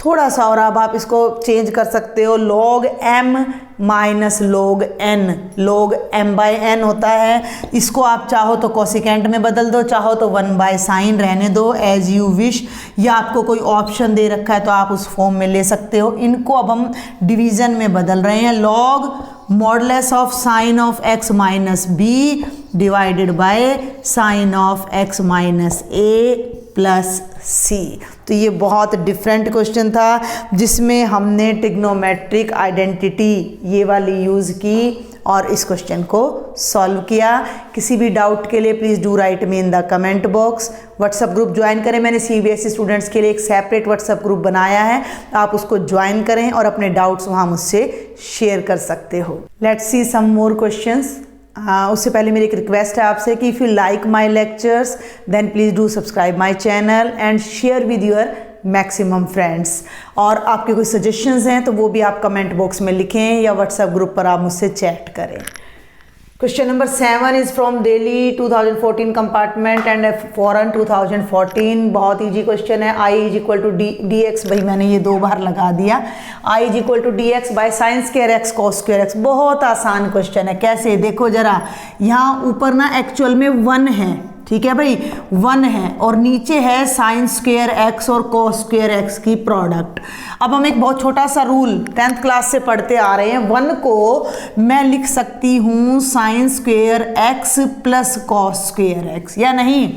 [SPEAKER 1] थोड़ा सा और अब आप इसको चेंज कर सकते हो, log m minus log n, log m by n होता है। इसको आप चाहो तो कोसिकेंट में बदल दो, चाहो तो 1 बाय साइन रहने दो, एज यू विश, या आपको कोई ऑप्शन दे रखा है तो आप उस फॉर्म में ले सकते हो। इनको अब हम डिवीज़न में बदल रहे हैं, log modulus of sine of x minus B divided by sine of x minus A plus सी। तो ये बहुत डिफरेंट क्वेश्चन था जिसमें हमने ट्रिग्नोमेट्रिक आइडेंटिटी ये वाली यूज़ की और इस क्वेश्चन को सॉल्व किया। किसी भी डाउट के लिए please do right me in the comment box. WhatsApp group join करें, मैंने सीबीएसई स्टूडेंट्स के लिए एक सेपरेट व्हाट्सएप ग्रुप बनाया है, आप उसको ज्वाइन करें और अपने डाउट्स वहाँ मुझसे शेयर कर सकते हो। Let's see some more questions. उससे पहले मेरी एक रिक्वेस्ट है आपसे कि if you like my lectures then please do subscribe my channel and share with your maximum friends. और आपके कोई सजेशंस हैं तो वो भी आप कमेंट बॉक्स में लिखें या व्हाट्सएप ग्रुप पर आप मुझसे चैट करें। Question number 7 is from Delhi 2014 compartment and foreign 2014। बहुत ईजी क्वेश्चन है। I is equal to D X, भाई मैंने ये 2 बार लगा दिया। I is equal to D X by sine square x cos square x. बहुत आसान क्वेश्चन है। कैसे, देखो जरा, यहाँ ऊपर ना एक्चुअल में 1 है, ठीक है भाई, 1 है, और नीचे है साइन स्क्वायर एक्स और कॉस स्क्वायर एक्स की प्रोडक्ट। अब हम एक बहुत छोटा सा रूल 10th क्लास से पढ़ते आ रहे हैं, 1 को मैं लिख सकती हूँ sine square x plus cos square x, या नहीं,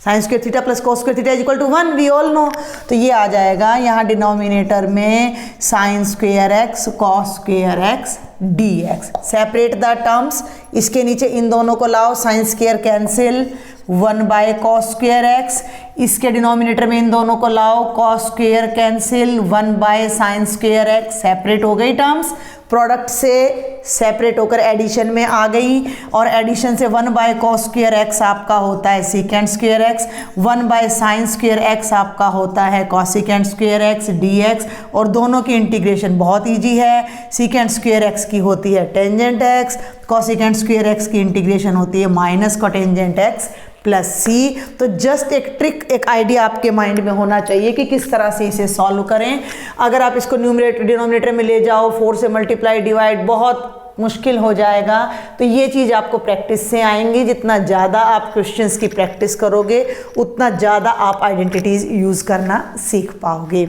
[SPEAKER 1] sine square theta plus cos square theta is equal to 1, we all know. तो ये आ जाएगा यहाँ डिनोमिनेटर में sine square x cos square x d x. Separate the terms, इसके नीचे इन दोनों को लाओ, sine square cancel, 1 by cos square x, इसके डिनोमिनेटर में इन दोनों को लाओ, cos square cancel, 1 by sine square x. Separate हो गई टर्म्स, प्रोडक्ट से सेपरेट होकर एडिशन में आ गई, और एडिशन से 1 बाय कॉस स्क्वायर एक्स आपका होता है secant square x, 1 by sine square x आपका होता है cosecant square x d x. और दोनों की इंटीग्रेशन बहुत ईजी है, सीकेंट स्क्वायर एक्स की होती है tangent x, cosecant square x की इंटीग्रेशन होती है माइनस कोटेंजेंट एक्स प्लस सी। तो जस्ट एक ट्रिक, एक आइडिया आपके माइंड में होना चाहिए कि किस तरह से इसे सॉल्व करें। अगर आप इसको न्यूमरेटर डिनोमिनेटर में ले जाओ, 4 से मल्टीप्लाई डिवाइड, बहुत मुश्किल हो जाएगा। तो ये चीज़ आपको प्रैक्टिस से आएंगी। जितना ज़्यादा आप क्वेश्चंस की प्रैक्टिस करोगे उतना ज़्यादा आप आइडेंटिटीज़ यूज़ करना सीख पाओगे।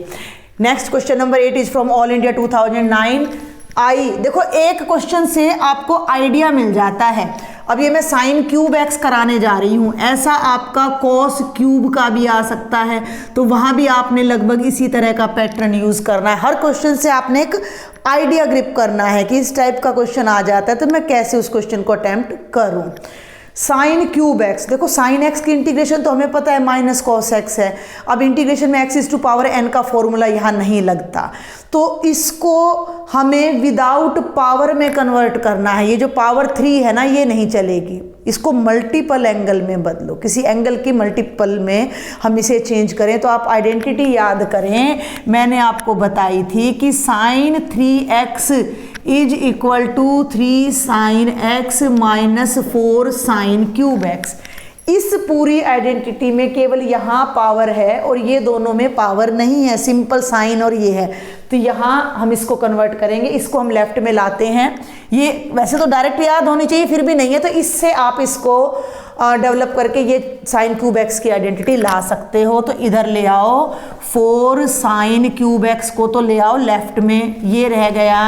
[SPEAKER 1] Next question number 8 is from all India 2009। आई, देखो एक क्वेश्चन से आपको आइडिया मिल जाता है। अब ये मैं साइन क्यूब एक्स कराने जा रही हूँ, ऐसा आपका कॉस क्यूब का भी आ सकता है, तो वहाँ भी आपने लगभग इसी तरह का पैटर्न यूज़ करना है। हर क्वेश्चन से आपने एक आइडिया ग्रिप करना है कि इस टाइप का क्वेश्चन आ जाता है तो मैं कैसे उस क्वेश्चन को अटेम्प्ट करूँ। साइन क्यूब एक्स, देखो साइन एक्स की इंटीग्रेशन तो हमें पता है माइनस कॉस एक्स है। अब इंटीग्रेशन में x is to power n का फॉर्मूला यहाँ नहीं लगता, तो इसको हमें विदाउट पावर में कन्वर्ट करना है। ये जो पावर 3 है ना, ये नहीं चलेगी, इसको मल्टीपल एंगल में बदलो, किसी एंगल की मल्टीपल में हम इसे चेंज करें। तो आप आइडेंटिटी याद करें, मैंने आपको बताई थी कि sine 3x is equal to 3 sine x minus 4 sine cube x. इस पूरी आइडेंटिटी में केवल यहाँ पावर है और ये दोनों में पावर नहीं है, सिंपल साइन और ये है, तो यहाँ हम इसको कन्वर्ट करेंगे, इसको हम लेफ्ट में लाते हैं। ये वैसे तो डायरेक्ट याद होनी चाहिए, फिर भी नहीं है, तो इससे आप इसको डेवलप करके ये साइन क्यूब एक्स की आइडेंटिटी ला सकते हो। तो इधर ले आओ 4 साइन क्यूब एक्स को तो ले आओ लेफ्ट में, ये रह गया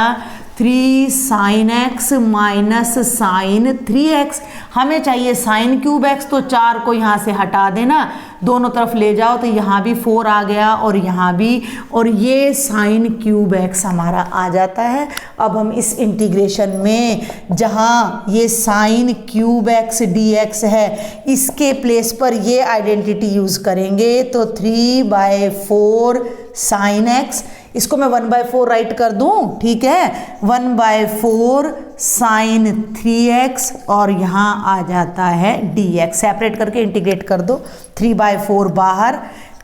[SPEAKER 1] 3 sine x minus sign 3x। हमें चाहिए साइन क्यूब एक्स, तो 4 को यहाँ से हटा देना, दोनों तरफ ले जाओ, तो यहाँ भी 4 आ गया और यहाँ भी, और ये साइन क्यूब एक्स हमारा आ जाता है। अब हम इस इंटीग्रेशन में जहाँ ये साइन क्यूब एक्स dx है, इसके प्लेस पर ये आइडेंटिटी यूज़ करेंगे, तो 3/4 साइन एक्स, इसको मैं 1/4 राइट कर दूं, ठीक है, 1/4 साइन 3x और यहाँ आ जाता है dx। सेपरेट करके इंटीग्रेट कर दो, 3/4 बाहर,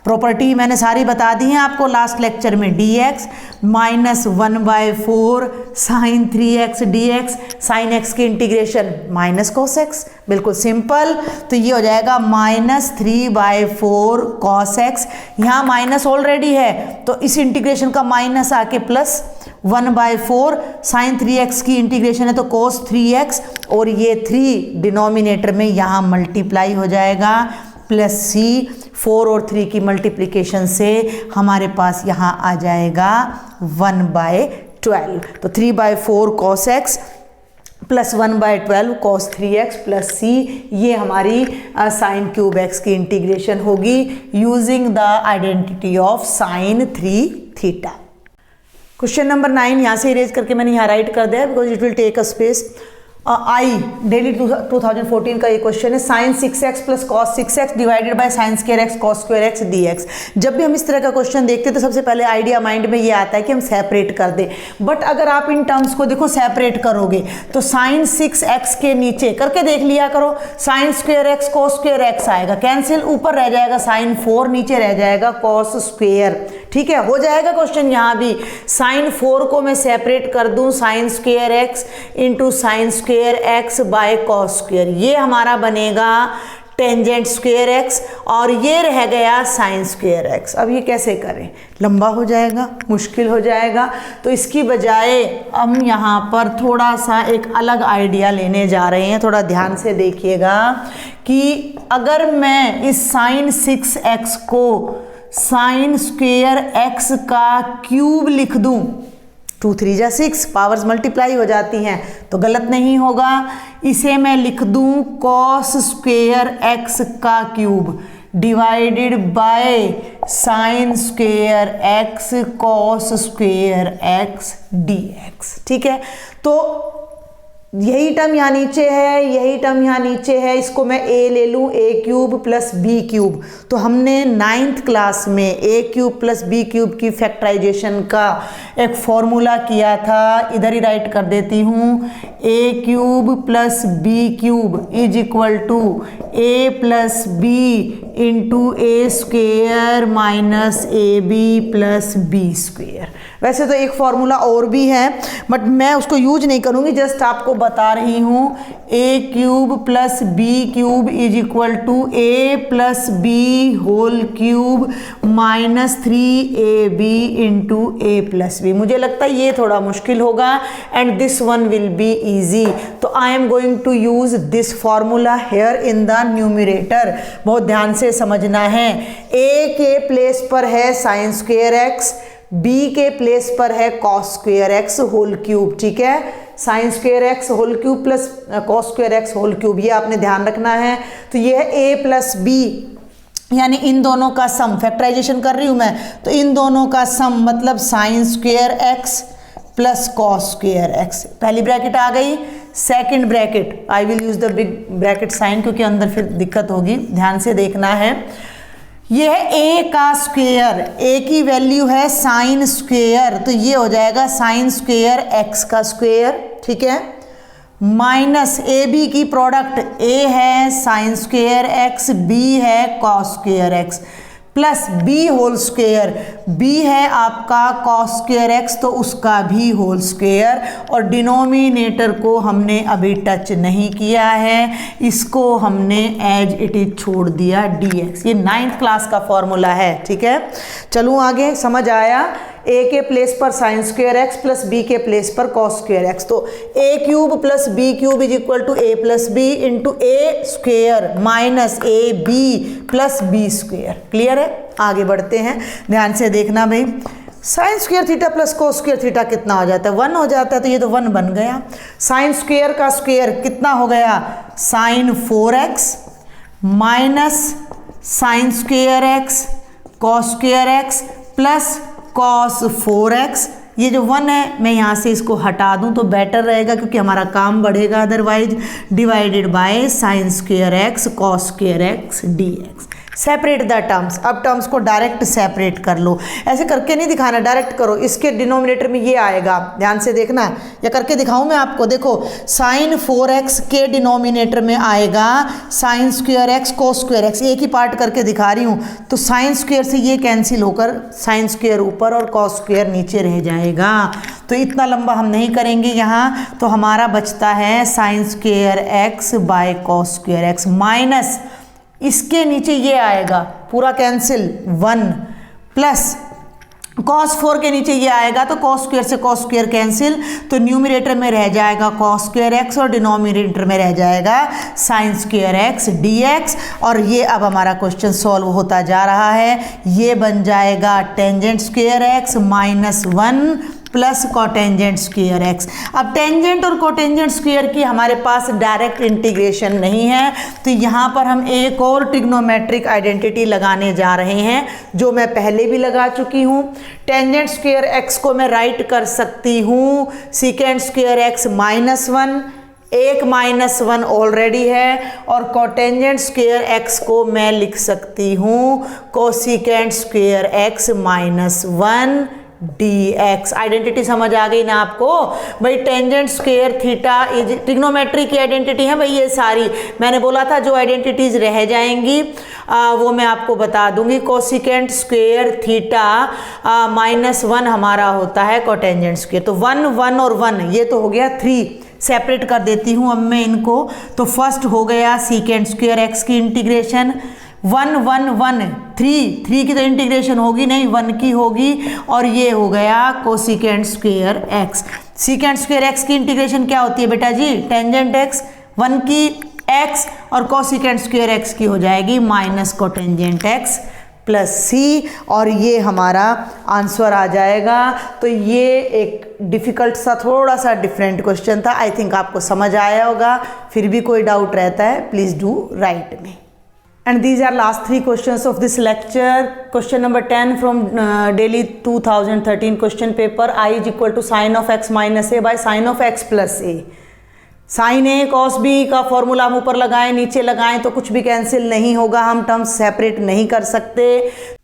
[SPEAKER 1] प्रॉपर्टी मैंने सारी बता दी है आपको लास्ट लेक्चर में, dx minus 1/4 sine 3x dx, sine x की इंटीग्रेशन माइनस कॉस x, बिल्कुल सिंपल। तो ये हो जाएगा माइनस 3/4 कॉस x, यहाँ माइनस ऑलरेडी है तो इस इंटीग्रेशन का माइनस आके प्लस 1/4 साइन 3x की इंटीग्रेशन है तो cos 3x, और ये 3 डिनोमिनेटर में यहाँ मल्टीप्लाई हो जाएगा, प्लस c 4 और 3 की मल्टीप्लिकेशन से हमारे पास यहाँ आ जाएगा 1/12। तो 3/4 cos x plus 1/12 cos 3x plus c, ये हमारी साइन क्यूब x की इंटीग्रेशन होगी using the identity of sine 3 theta. Question number 9 यहाँ से इरेज करके मैंने यहाँ राइट कर दिया because it will take a space. आई डेली 2014 का ये क्वेश्चन है, sine 6x plus cos 6x divided by sine square x cos square x dx। जब भी हम इस तरह का क्वेश्चन देखते हैं तो सबसे पहले आइडिया माइंड में ये आता है कि हम सेपरेट कर दें, बट अगर आप इन टर्म्स को देखो सेपरेट करोगे तो साइन 6x के नीचे करके देख लिया करो, sign square x cos square x आएगा, कैंसिल, ऊपर रह जाएगा साइन 4, नीचे रह जाएगा कॉस स्क्वायर, ठीक है, हो जाएगा क्वेश्चन। यहाँ भी साइन 4 को मैं सेपरेट कर दूं, sign square x into sine square x bye cos square, ये हमारा बनेगा टेंजेंट स्क्वायर एक्स, और ये रह गया साइन स्क्वायर एक्स। अब ये कैसे करें, लंबा हो जाएगा, मुश्किल हो जाएगा, तो इसकी बजाय हम यहाँ पर थोड़ा सा एक अलग आइडिया लेने जा रहे हैं। थोड़ा ध्यान से देखिएगा कि अगर मैं इस साइन 6x को साइन स्क्वायर एक्स का क्यूब लिख दूं, 2 3 जा 6, पावर्स मल्टीप्लाई हो जाती हैं तो गलत नहीं होगा। इसे मैं लिख दूं कॉस स्क्वायर एक्स का cube divided by sine square x cos square x dx, ठीक है। तो यही टर्म यहाँ नीचे है, यही टर्म यहाँ नीचे है, इसको मैं a ले लूँ, a cube plus b cube. तो हमने 9th क्लास में a cube plus b cube की फैक्टराइजेशन का एक फॉर्मूला किया था, इधर ही राइट कर देती हूँ, a cube plus b cube is equal to a plus b into a square minus ab plus b square. वैसे तो एक फॉर्मूला और भी है बट मैं उसको यूज नहीं करूँगी, जस्ट आपको बता रही हूँ। a cube plus b cube is equal to a plus b whole cube minus 3ab into a plus b। मुझे लगता है ये थोड़ा मुश्किल होगा and this one will be easy, तो I am going to use this formula here in the numerator. बहुत ध्यान से समझना है, a के प्लेस पर है साइन स्क्वायर एक्स, b के प्लेस पर है cos square x whole cube, ठीक है, sine square x whole cube plus cos square x whole cube, ये आपने ध्यान रखना है। तो ये है a प्लस b, यानी इन दोनों का सम, फैक्टराइजेशन कर रही हूँ मैं, तो इन दोनों का सम मतलब sine square x plus cos square x. पहली ब्रैकेट आ गई, second bracket I will use the big bracket sine क्योंकि अंदर फिर दिक्कत होगी, ध्यान से देखना है। ये है a का स्क्वेयर, a की वैल्यू है साइन स्क्वेयर, तो ये हो जाएगा साइन स्क्वेयर x का स्क्वेयर, ठीक है, माइनस ए बी की प्रोडक्ट, a है साइन स्क्वेयर x, b है cos square x, plus b whole square, b है आपका कॉस स्क्वेयर एक्स तो उसका भी होल स्क्वेयर, और डिनोमिनेटर को हमने अभी टच नहीं किया है, इसको हमने एज इट इज छोड़ दिया dx। ये 9th क्लास का फॉर्मूला है, ठीक है। चलूँ आगे, समझ आया। a के प्लेस पर sine square x plus b के प्लेस पर कॉस स्क्वेयर एक्स, तो a cube plus b cube is equal to a plus b into a square minus a b plus b square. Clear है? आगे बढ़ते हैं, ध्यान से देखना भाई। Sine square theta plus cos square theta कितना हो जाता है? 1 हो जाता है, तो ये तो 1 बन गया। साइन स्क्वेयर का स्क्वेयर कितना हो गया? Sine 4x minus sine square x cos square x plus cos 4x। ये जो 1 है मैं यहाँ से इसको हटा दूँ तो बेटर रहेगा, क्योंकि हमारा काम बढ़ेगा otherwise. Divided by sign square x cos square x dx। Separate the terms, अब टर्म्स को डायरेक्ट सेपरेट कर लो, ऐसे करके नहीं दिखाना, डायरेक्ट करो। इसके डिनोमिनेटर में ये आएगा, ध्यान से देखना, या करके दिखाऊं मैं आपको। देखो साइन 4x के डिनोमिनेटर में आएगा sign square x cos square x, एक ही पार्ट करके दिखा रही हूँ। तो साइन स्क्वेयर से ये कैंसिल होकर साइन स्क्वेयर ऊपर और कॉस स्क्वेयर नीचे रह जाएगा, तो इतना लंबा हम नहीं करेंगे यहाँ। तो हमारा बचता है sine square x by cos square x minus इसके नीचे ये आएगा पूरा कैंसिल 1 प्लस cos 4 के नीचे ये आएगा तो cos स्क्वेयर से cos स्क्वेयर कैंसिल, तो न्यूमरेटर में रह जाएगा cos स्क्वेयर एक्स और डिनोमिनेटर में रह जाएगा साइन स्क्वेयर एक्स dx। और ये अब हमारा क्वेश्चन सॉल्व होता जा रहा है। ये बन जाएगा tangent square x minus 1 plus cotangent square x. अब टेंजेंट और कोटेंजेंट स्क्वेयर की हमारे पास डायरेक्ट इंटीग्रेशन नहीं है, तो यहाँ पर हम एक और ट्रिग्नोमेट्रिक आइडेंटिटी लगाने जा रहे हैं, जो मैं पहले भी लगा चुकी हूँ। टेंजेंट स्क्वेयर एक्स को मैं राइट कर सकती हूँ सीकेंट स्क्वेयर एक्स माइनस 1, एक माइनस 1 ऑलरेडी है, और कोटेंजेंट स्क्वेयर एक्स को मैं लिख सकती हूँ cosecant square x minus 1 dx। Identity समझ आ गई ना आपको भाई? Tangent square theta is trigonometry की आइडेंटिटी है भाई ये सारी। मैंने बोला था जो आइडेंटिटीज रह जाएंगी वो मैं आपको बता दूंगी। कोसिकेंट स्क्वेयर थीटा माइनस 1 हमारा होता है कोटेंजेंट स्क्वेयर, तो 1 1 और 1 ये तो हो गया 3। सेपरेट कर देती हूँ अब मैं इनको, तो फर्स्ट हो गया सीकेंट स्क्वेयर एक्स की इंटीग्रेशन 1 1 1 3 की तो इंटीग्रेशन होगी नहीं, 1 की होगी, और ये हो गया cosecant square x. Secant square x की इंटीग्रेशन क्या होती है बेटा जी? टेंजेंट एक्स 1 की एक्स और कोसिकेंट स्क्वेयर एक्स की हो जाएगी माइनस कोटेंजेंट एक्स प्लस सी, और ये हमारा आंसर आ जाएगा। तो ये एक डिफ़िकल्ट सा थोड़ा सा डिफरेंट क्वेश्चन था। आई थिंक आपको समझ आया होगा। फिर भी कोई डाउट रहता है please do right me. And these are last 3 questions of this lecture. Question number 10 from Delhi 2013 question paper. I is equal to sin of x minus a by sin of x plus a. Sine A cos b का formula हम ऊपर लगाएं नीचे लगाएं तो कुछ भी cancel नहीं होगा, हम टर्म्स सेपरेट नहीं कर सकते।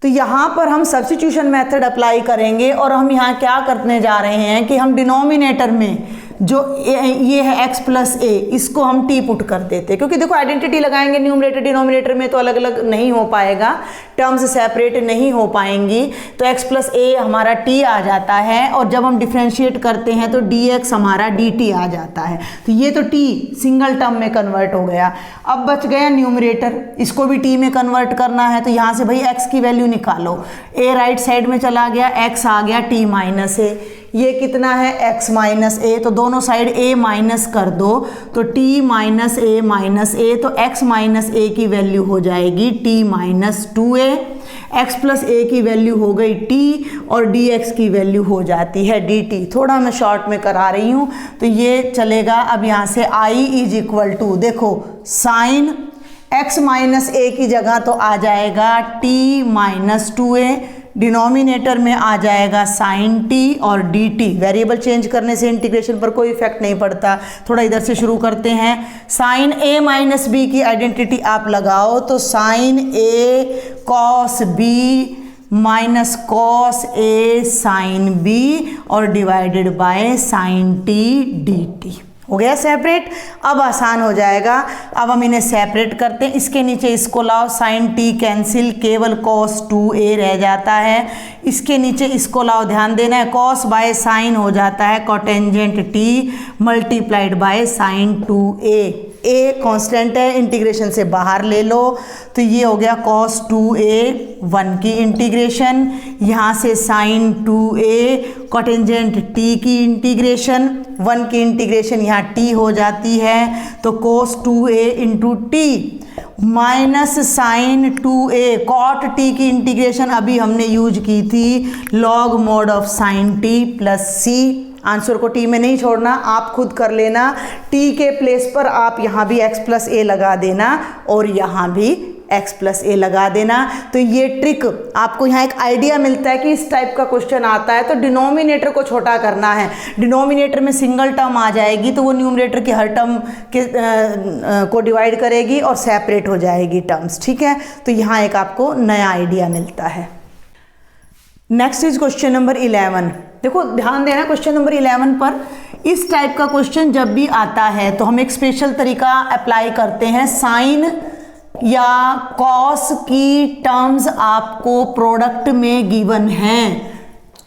[SPEAKER 1] तो यहाँ पर हम सब्स्टिट्यूशन मेथड अप्लाई करेंगे, और हम यहाँ क्या करने जा रहे हैं कि हम डिनोमिनेटर में जो ये है x प्लस ए, इसको हम t पुट कर देते हैं, क्योंकि देखो आइडेंटिटी लगाएंगे न्यूमरेटर डिनोमिनेटर में तो अलग अलग नहीं हो पाएगा, टर्म्स सेपरेट नहीं हो पाएंगी, तो x प्लस ए हमारा t आ जाता है, और जब हम डिफ्रेंशिएट करते हैं तो dx हमारा dt आ जाता है। तो ये तो t सिंगल टर्म में कन्वर्ट हो गया। अब बच गया न्यूमरेटर, इसको भी t में कन्वर्ट करना है, तो यहाँ से भाई x की वैल्यू निकालो। a राइट साइड में चला गया, x आ गया t माइनस ए, ये कितना है x माइनस ए, तो दोनों साइड a माइनस कर दो, तो t माइनस ए, तो x माइनस ए की वैल्यू हो जाएगी t minus 2a, x plus A की वैल्यू हो गई t, और dx की वैल्यू हो जाती है dt। थोड़ा मैं शॉर्ट में करा रही हूँ तो ये चलेगा। अब यहाँ से i इज इक्वल टू, देखो साइन x माइनस ए की जगह तो आ जाएगा t माइनस 2a, डिनोमिनेटर में आ जाएगा साइन t और dt। वेरिएबल चेंज करने से इंटीग्रेशन पर कोई इफेक्ट नहीं पड़ता। थोड़ा इधर से शुरू करते हैं। साइन a माइनस बी की आइडेंटिटी आप लगाओ तो sine a cos b minus cos a sine b और divided by sine t dt हो गया सेपरेट। अब आसान हो जाएगा, अब हम इन्हें सेपरेट करते हैं। इसके नीचे इसको लाओ, साइन टी कैंसिल, केवल cos 2a रह जाता है। इसके नीचे इसको लाओ, ध्यान देना है, cos बाय साइन हो जाता है cotangent t multiplied by sine 2a। a constant है, इंटीग्रेशन से बाहर ले लो, तो ये हो गया cos 2a 1 की इंटीग्रेशन, यहाँ से साइन 2a कोटेंजेंट t की इंटीग्रेशन, 1 की इंटीग्रेशन यहाँ t हो जाती है, तो cos 2a into t minus sine 2a cot t की इंटीग्रेशन अभी हमने यूज की थी, log mod of sine t plus c। Answer को t में नहीं छोड़ना, आप खुद कर लेना, t के प्लेस पर आप यहाँ भी x प्लस a लगा देना और यहाँ भी x प्लस a लगा देना। तो ये ट्रिक आपको यहाँ एक आइडिया मिलता है कि इस टाइप का क्वेश्चन आता है तो डिनोमिनेटर को छोटा करना है। डिनोमिनेटर में सिंगल टर्म आ जाएगी तो वो न्यूमरेटर की हर टर्म के को डिवाइड करेगी और सेपरेट हो जाएगी टर्म्स, ठीक है। तो यहाँ एक आपको नया आइडिया मिलता है। Next is question number 11। देखो ध्यान देना, क्वेश्चन नंबर 11 पर इस टाइप का क्वेश्चन जब भी आता है तो हम एक स्पेशल तरीका अप्लाई करते हैं। साइन या कॉस की टर्म्स आपको प्रोडक्ट में गिवन हैं,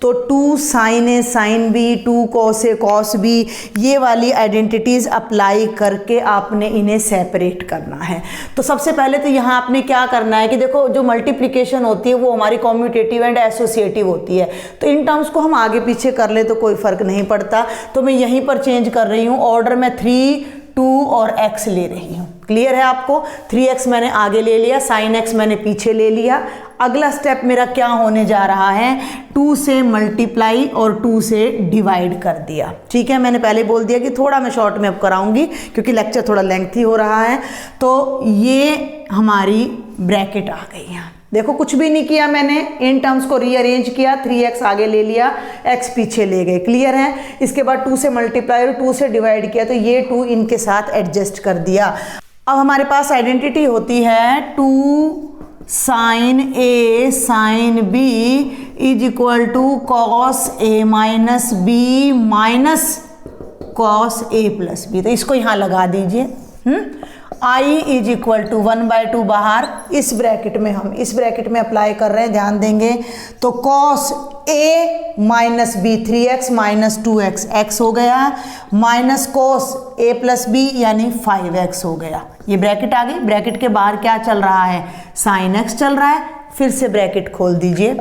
[SPEAKER 1] तो 2 sine A sine B, 2 cos A cos B, ये वाली आइडेंटिटीज़ अप्लाई करके आपने इन्हें सेपरेट करना है। तो सबसे पहले तो यहाँ आपने क्या करना है कि देखो जो मल्टीप्लिकेशन होती है वो हमारी कॉम्यूटेटिव एंड एसोसिएटिव होती है, तो इन टर्म्स को हम आगे पीछे कर ले तो कोई फ़र्क नहीं पड़ता। तो मैं यहीं पर चेंज कर रही हूँ, ऑर्डर में 3, 2 और x ले रही हूँ। क्लियर है आपको? 3x मैंने आगे ले लिया, साइन x मैंने पीछे ले लिया। अगला स्टेप मेरा क्या होने जा रहा है, 2 से मल्टीप्लाई और 2 से डिवाइड कर दिया, ठीक है। मैंने पहले बोल दिया कि थोड़ा मैं शॉर्ट में अब कराऊंगी क्योंकि लेक्चर थोड़ा लेंथी हो रहा है। तो ये हमारी ब्रैकेट आ गई है। देखो कुछ भी नहीं किया मैंने, इन टर्म्स को रीअरेंज किया, 3x आगे ले लिया, x पीछे ले गए। क्लियर है? इसके बाद 2 से मल्टीप्लाई और 2 से डिवाइड किया तो ये 2 इनके साथ एडजस्ट कर दिया। अब हमारे पास आइडेंटिटी होती है 2 sine A sine b is equal to cos A minus B minus cos a plus b. तो इसको यहाँ लगा दीजिए। I इज इक्वल टू 1/2 बाहर, इस ब्रैकेट में हम इस ब्रैकेट में अप्लाई कर रहे हैं, ध्यान देंगे। तो cos a minus b 3x minus 2x x हो गया, minus cos a plus b यानी 5x हो गया। ये ब्रैकेट आ गई। ब्रैकेट के बाहर क्या चल रहा है, साइन x चल रहा है। फिर से ब्रैकेट खोल दीजिए,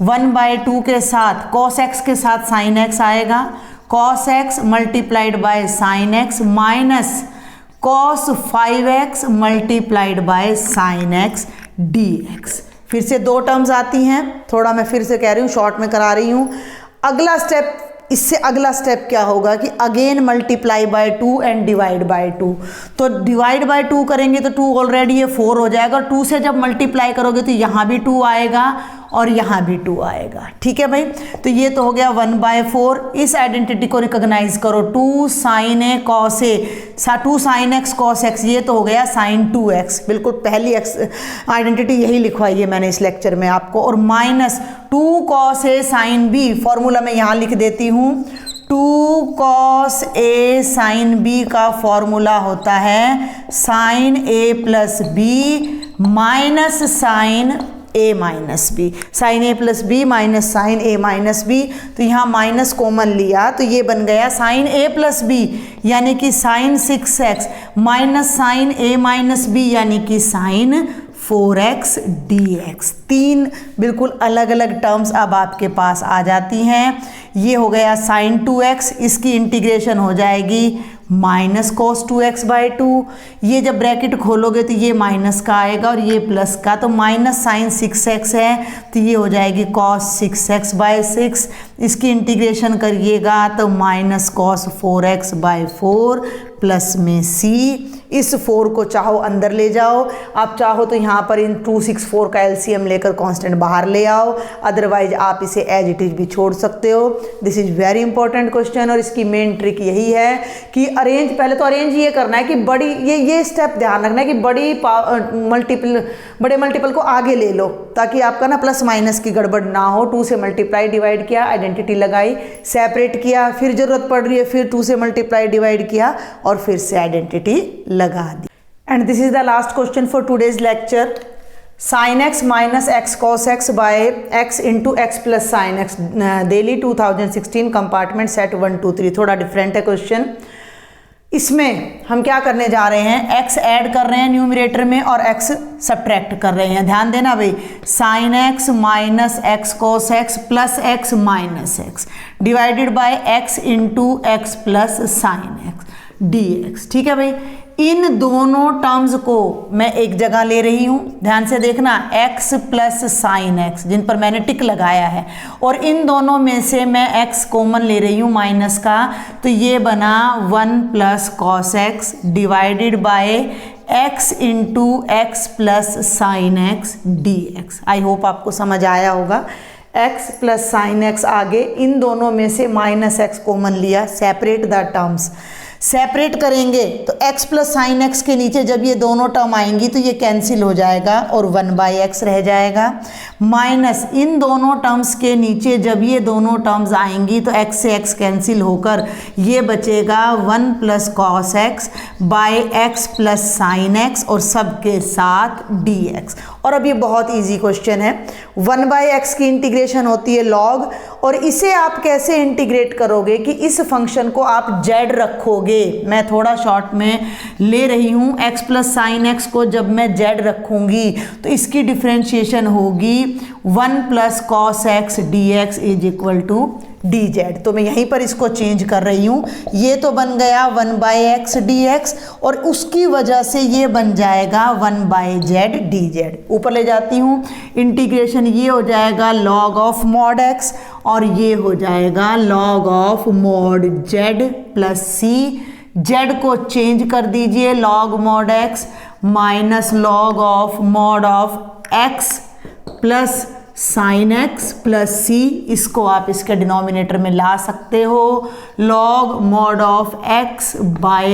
[SPEAKER 1] 1/2 के साथ cos x के साथ sin x आएगा, cos x multiplied by sin x minus cos 5x multiplied by sin x dx। फिर से 2 टर्म्स आती हैं, थोड़ा मैं फिर से कह रही हूँ, शॉर्ट में करा रही हूँ। अगला स्टेप, इससे अगला स्टेप क्या होगा कि again multiply by 2 and divide bye 2। तो डिवाइड बाय 2 करेंगे तो 2 ऑलरेडी ये 4 हो जाएगा, और 2 से जब मल्टीप्लाई करोगे तो यहाँ भी 2 आएगा और यहाँ भी 2 आएगा, ठीक है भाई। तो ये तो हो गया 1/4। इस आइडेंटिटी को रिकॉग्नाइज करो, 2 sine A cos A, 2 sine x cos x, ये तो हो गया साइन 2x। बिल्कुल पहली एक्स आइडेंटिटी यही लिखवाई है मैंने इस लेक्चर में आपको। और minus 2 cos A sine B, formula मैं यहाँ लिख देती हूँ, 2 कॉस ए साइन बी का फॉर्मूला होता है साइन ए प्लस बी माइनस साइन ए माइनस बी, साइन ए प्लस बी माइनस साइन ए माइनस बी। तो यहाँ माइनस कॉमन लिया तो ये बन गया साइन ए प्लस बी यानी कि साइन 6x माइनस साइन ए माइनस बी यानी कि साइन 4x dx। 3 बिल्कुल अलग अलग टर्म्स अब आपके पास आ जाती हैं। ये हो गया साइन 2x, इसकी इंटीग्रेशन हो जाएगी माइनस कॉस 2x/2। ये जब ब्रैकेट खोलोगे तो ये माइनस का आएगा और ये प्लस का, तो माइनस साइन 6x है तो ये हो जाएगी कॉस 6x/6। इसकी इंटीग्रेशन करिएगा तो माइनस कॉस 4x/4 प्लस में c। इस 4 को चाहो अंदर ले जाओ, आप चाहो तो यहाँ पर इन 2, 6, 4 का एलसीएम लेकर कांस्टेंट बाहर ले आओ, अदरवाइज आप इसे एज इट इज भी छोड़ सकते हो। This is very important question और इसकी मेन ट्रिक यही है कि अरेंज, पहले तो अरेंज ये करना है कि बड़ी, ये स्टेप ध्यान रखना है कि बड़े मल्टीपल को आगे ले लो ताकि आपका ना प्लस माइनस की गड़बड़ ना हो। 2 से मल्टीप्लाई डिवाइड किया, आइडेंटिटी लगाई, सेपरेट किया, फिर ज़रूरत पड़ रही है फिर 2 से मल्टीप्लाई डिवाइड किया और फिर से आइडेंटिटी लगा दी। And this is the last question for today's lecture. sin x minus x cos x by x into x plus sine x, Delhi 2016 compartment set 1 2 3। थोड़ा डिफरेंट है क्वेश्चन। इसमें हम क्या करने जा रहे हैं, x ऐड कर रहे हैं न्यूमरेटर में और x सब्ट्रैक्ट कर रहे हैं। ध्यान देना भाई, sin x minus x cos x plus x minus x divided by x into x plus sine x dx। ठीक है भाई, इन दोनों टर्म्स को मैं एक जगह ले रही हूं, ध्यान से देखना, x प्लस साइन एक्स जिन पर मैंने टिक लगाया है, और इन दोनों में से मैं x कॉमन ले रही हूं माइनस का, तो ये बना 1 plus cos x divided by x into x plus sine x dx। I hope आपको समझ आया होगा। x प्लस साइन एक्स आगे, इन दोनों में से माइनस एक्स कॉमन लिया, सेपरेट द टर्म्स। सेपरेट करेंगे तो x प्लस साइन एक्स के नीचे जब ये दोनों टर्म आएंगी तो ये कैंसिल हो जाएगा और 1 बाई एक्स रह जाएगा, माइनस इन दोनों टर्म्स के नीचे जब ये दोनों टर्म्स आएंगी तो x से x कैंसिल होकर ये बचेगा 1 plus cos x by x plus sine x और सबके साथ dx। और अब ये बहुत इजी क्वेश्चन है, 1 बाई एक्स की इंटीग्रेशन होती है लॉग, और इसे आप कैसे इंटीग्रेट करोगे कि इस फंक्शन को आप z रखोगे। मैं थोड़ा शॉर्ट में ले रही हूँ, x प्लस साइन एक्स को जब मैं z रखूँगी तो इसकी डिफ्रेंशिएशन होगी 1 plus cos x dx is equal to dz। तो मैं यहीं पर इसको चेंज कर रही हूँ, ये तो बन गया 1 बाई एक्स dx और उसकी वजह से ये बन जाएगा 1 बाई z dz। ऊपर ले जाती हूँ, इंटीग्रेशन ये हो जाएगा log ऑफ मॉड x और ये हो जाएगा log of mod z plus c। z को चेंज कर दीजिए, log mod x minus log of mod of x plus sine x plus c, इसको आप इसके डिनोमिनेटर में ला सकते हो, log mod of x by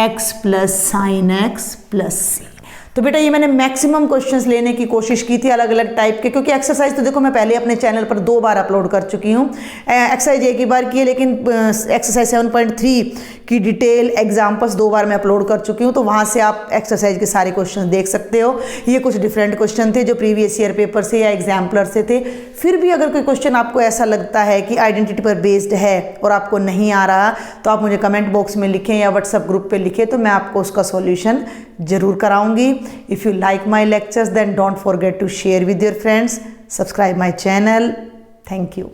[SPEAKER 1] x plus sine x plus सी। तो बेटा ये मैंने मैक्सिमम क्वेश्चंस लेने की कोशिश की थी अलग अलग टाइप के, क्योंकि एक्सरसाइज तो देखो मैं पहले अपने चैनल पर 2 बार अपलोड कर चुकी हूँ। एक्सरसाइज एक ही बार की है, लेकिन एक्सरसाइज 7.3 की डिटेल एग्जाम्पल्स 2 बार मैं अपलोड कर चुकी हूँ, तो वहाँ से आप एक्सरसाइज के सारे क्वेश्चन देख सकते हो। ये कुछ डिफरेंट क्वेश्चन थे जो प्रीवियस ईयर पेपर से या एग्जाम्पलर से थे। फिर भी अगर कोई क्वेश्चन आपको ऐसा लगता है कि आइडेंटिटी पर बेस्ड है और आपको नहीं आ रहा, तो आप मुझे कमेंट बॉक्स में लिखें या व्हाट्सएप ग्रुप पे लिखें, तो मैं आपको उसका सॉल्यूशन जरूर कराऊंगी। If you like my lectures then don't forget to share with your friends, subscribe my channel. Thank you.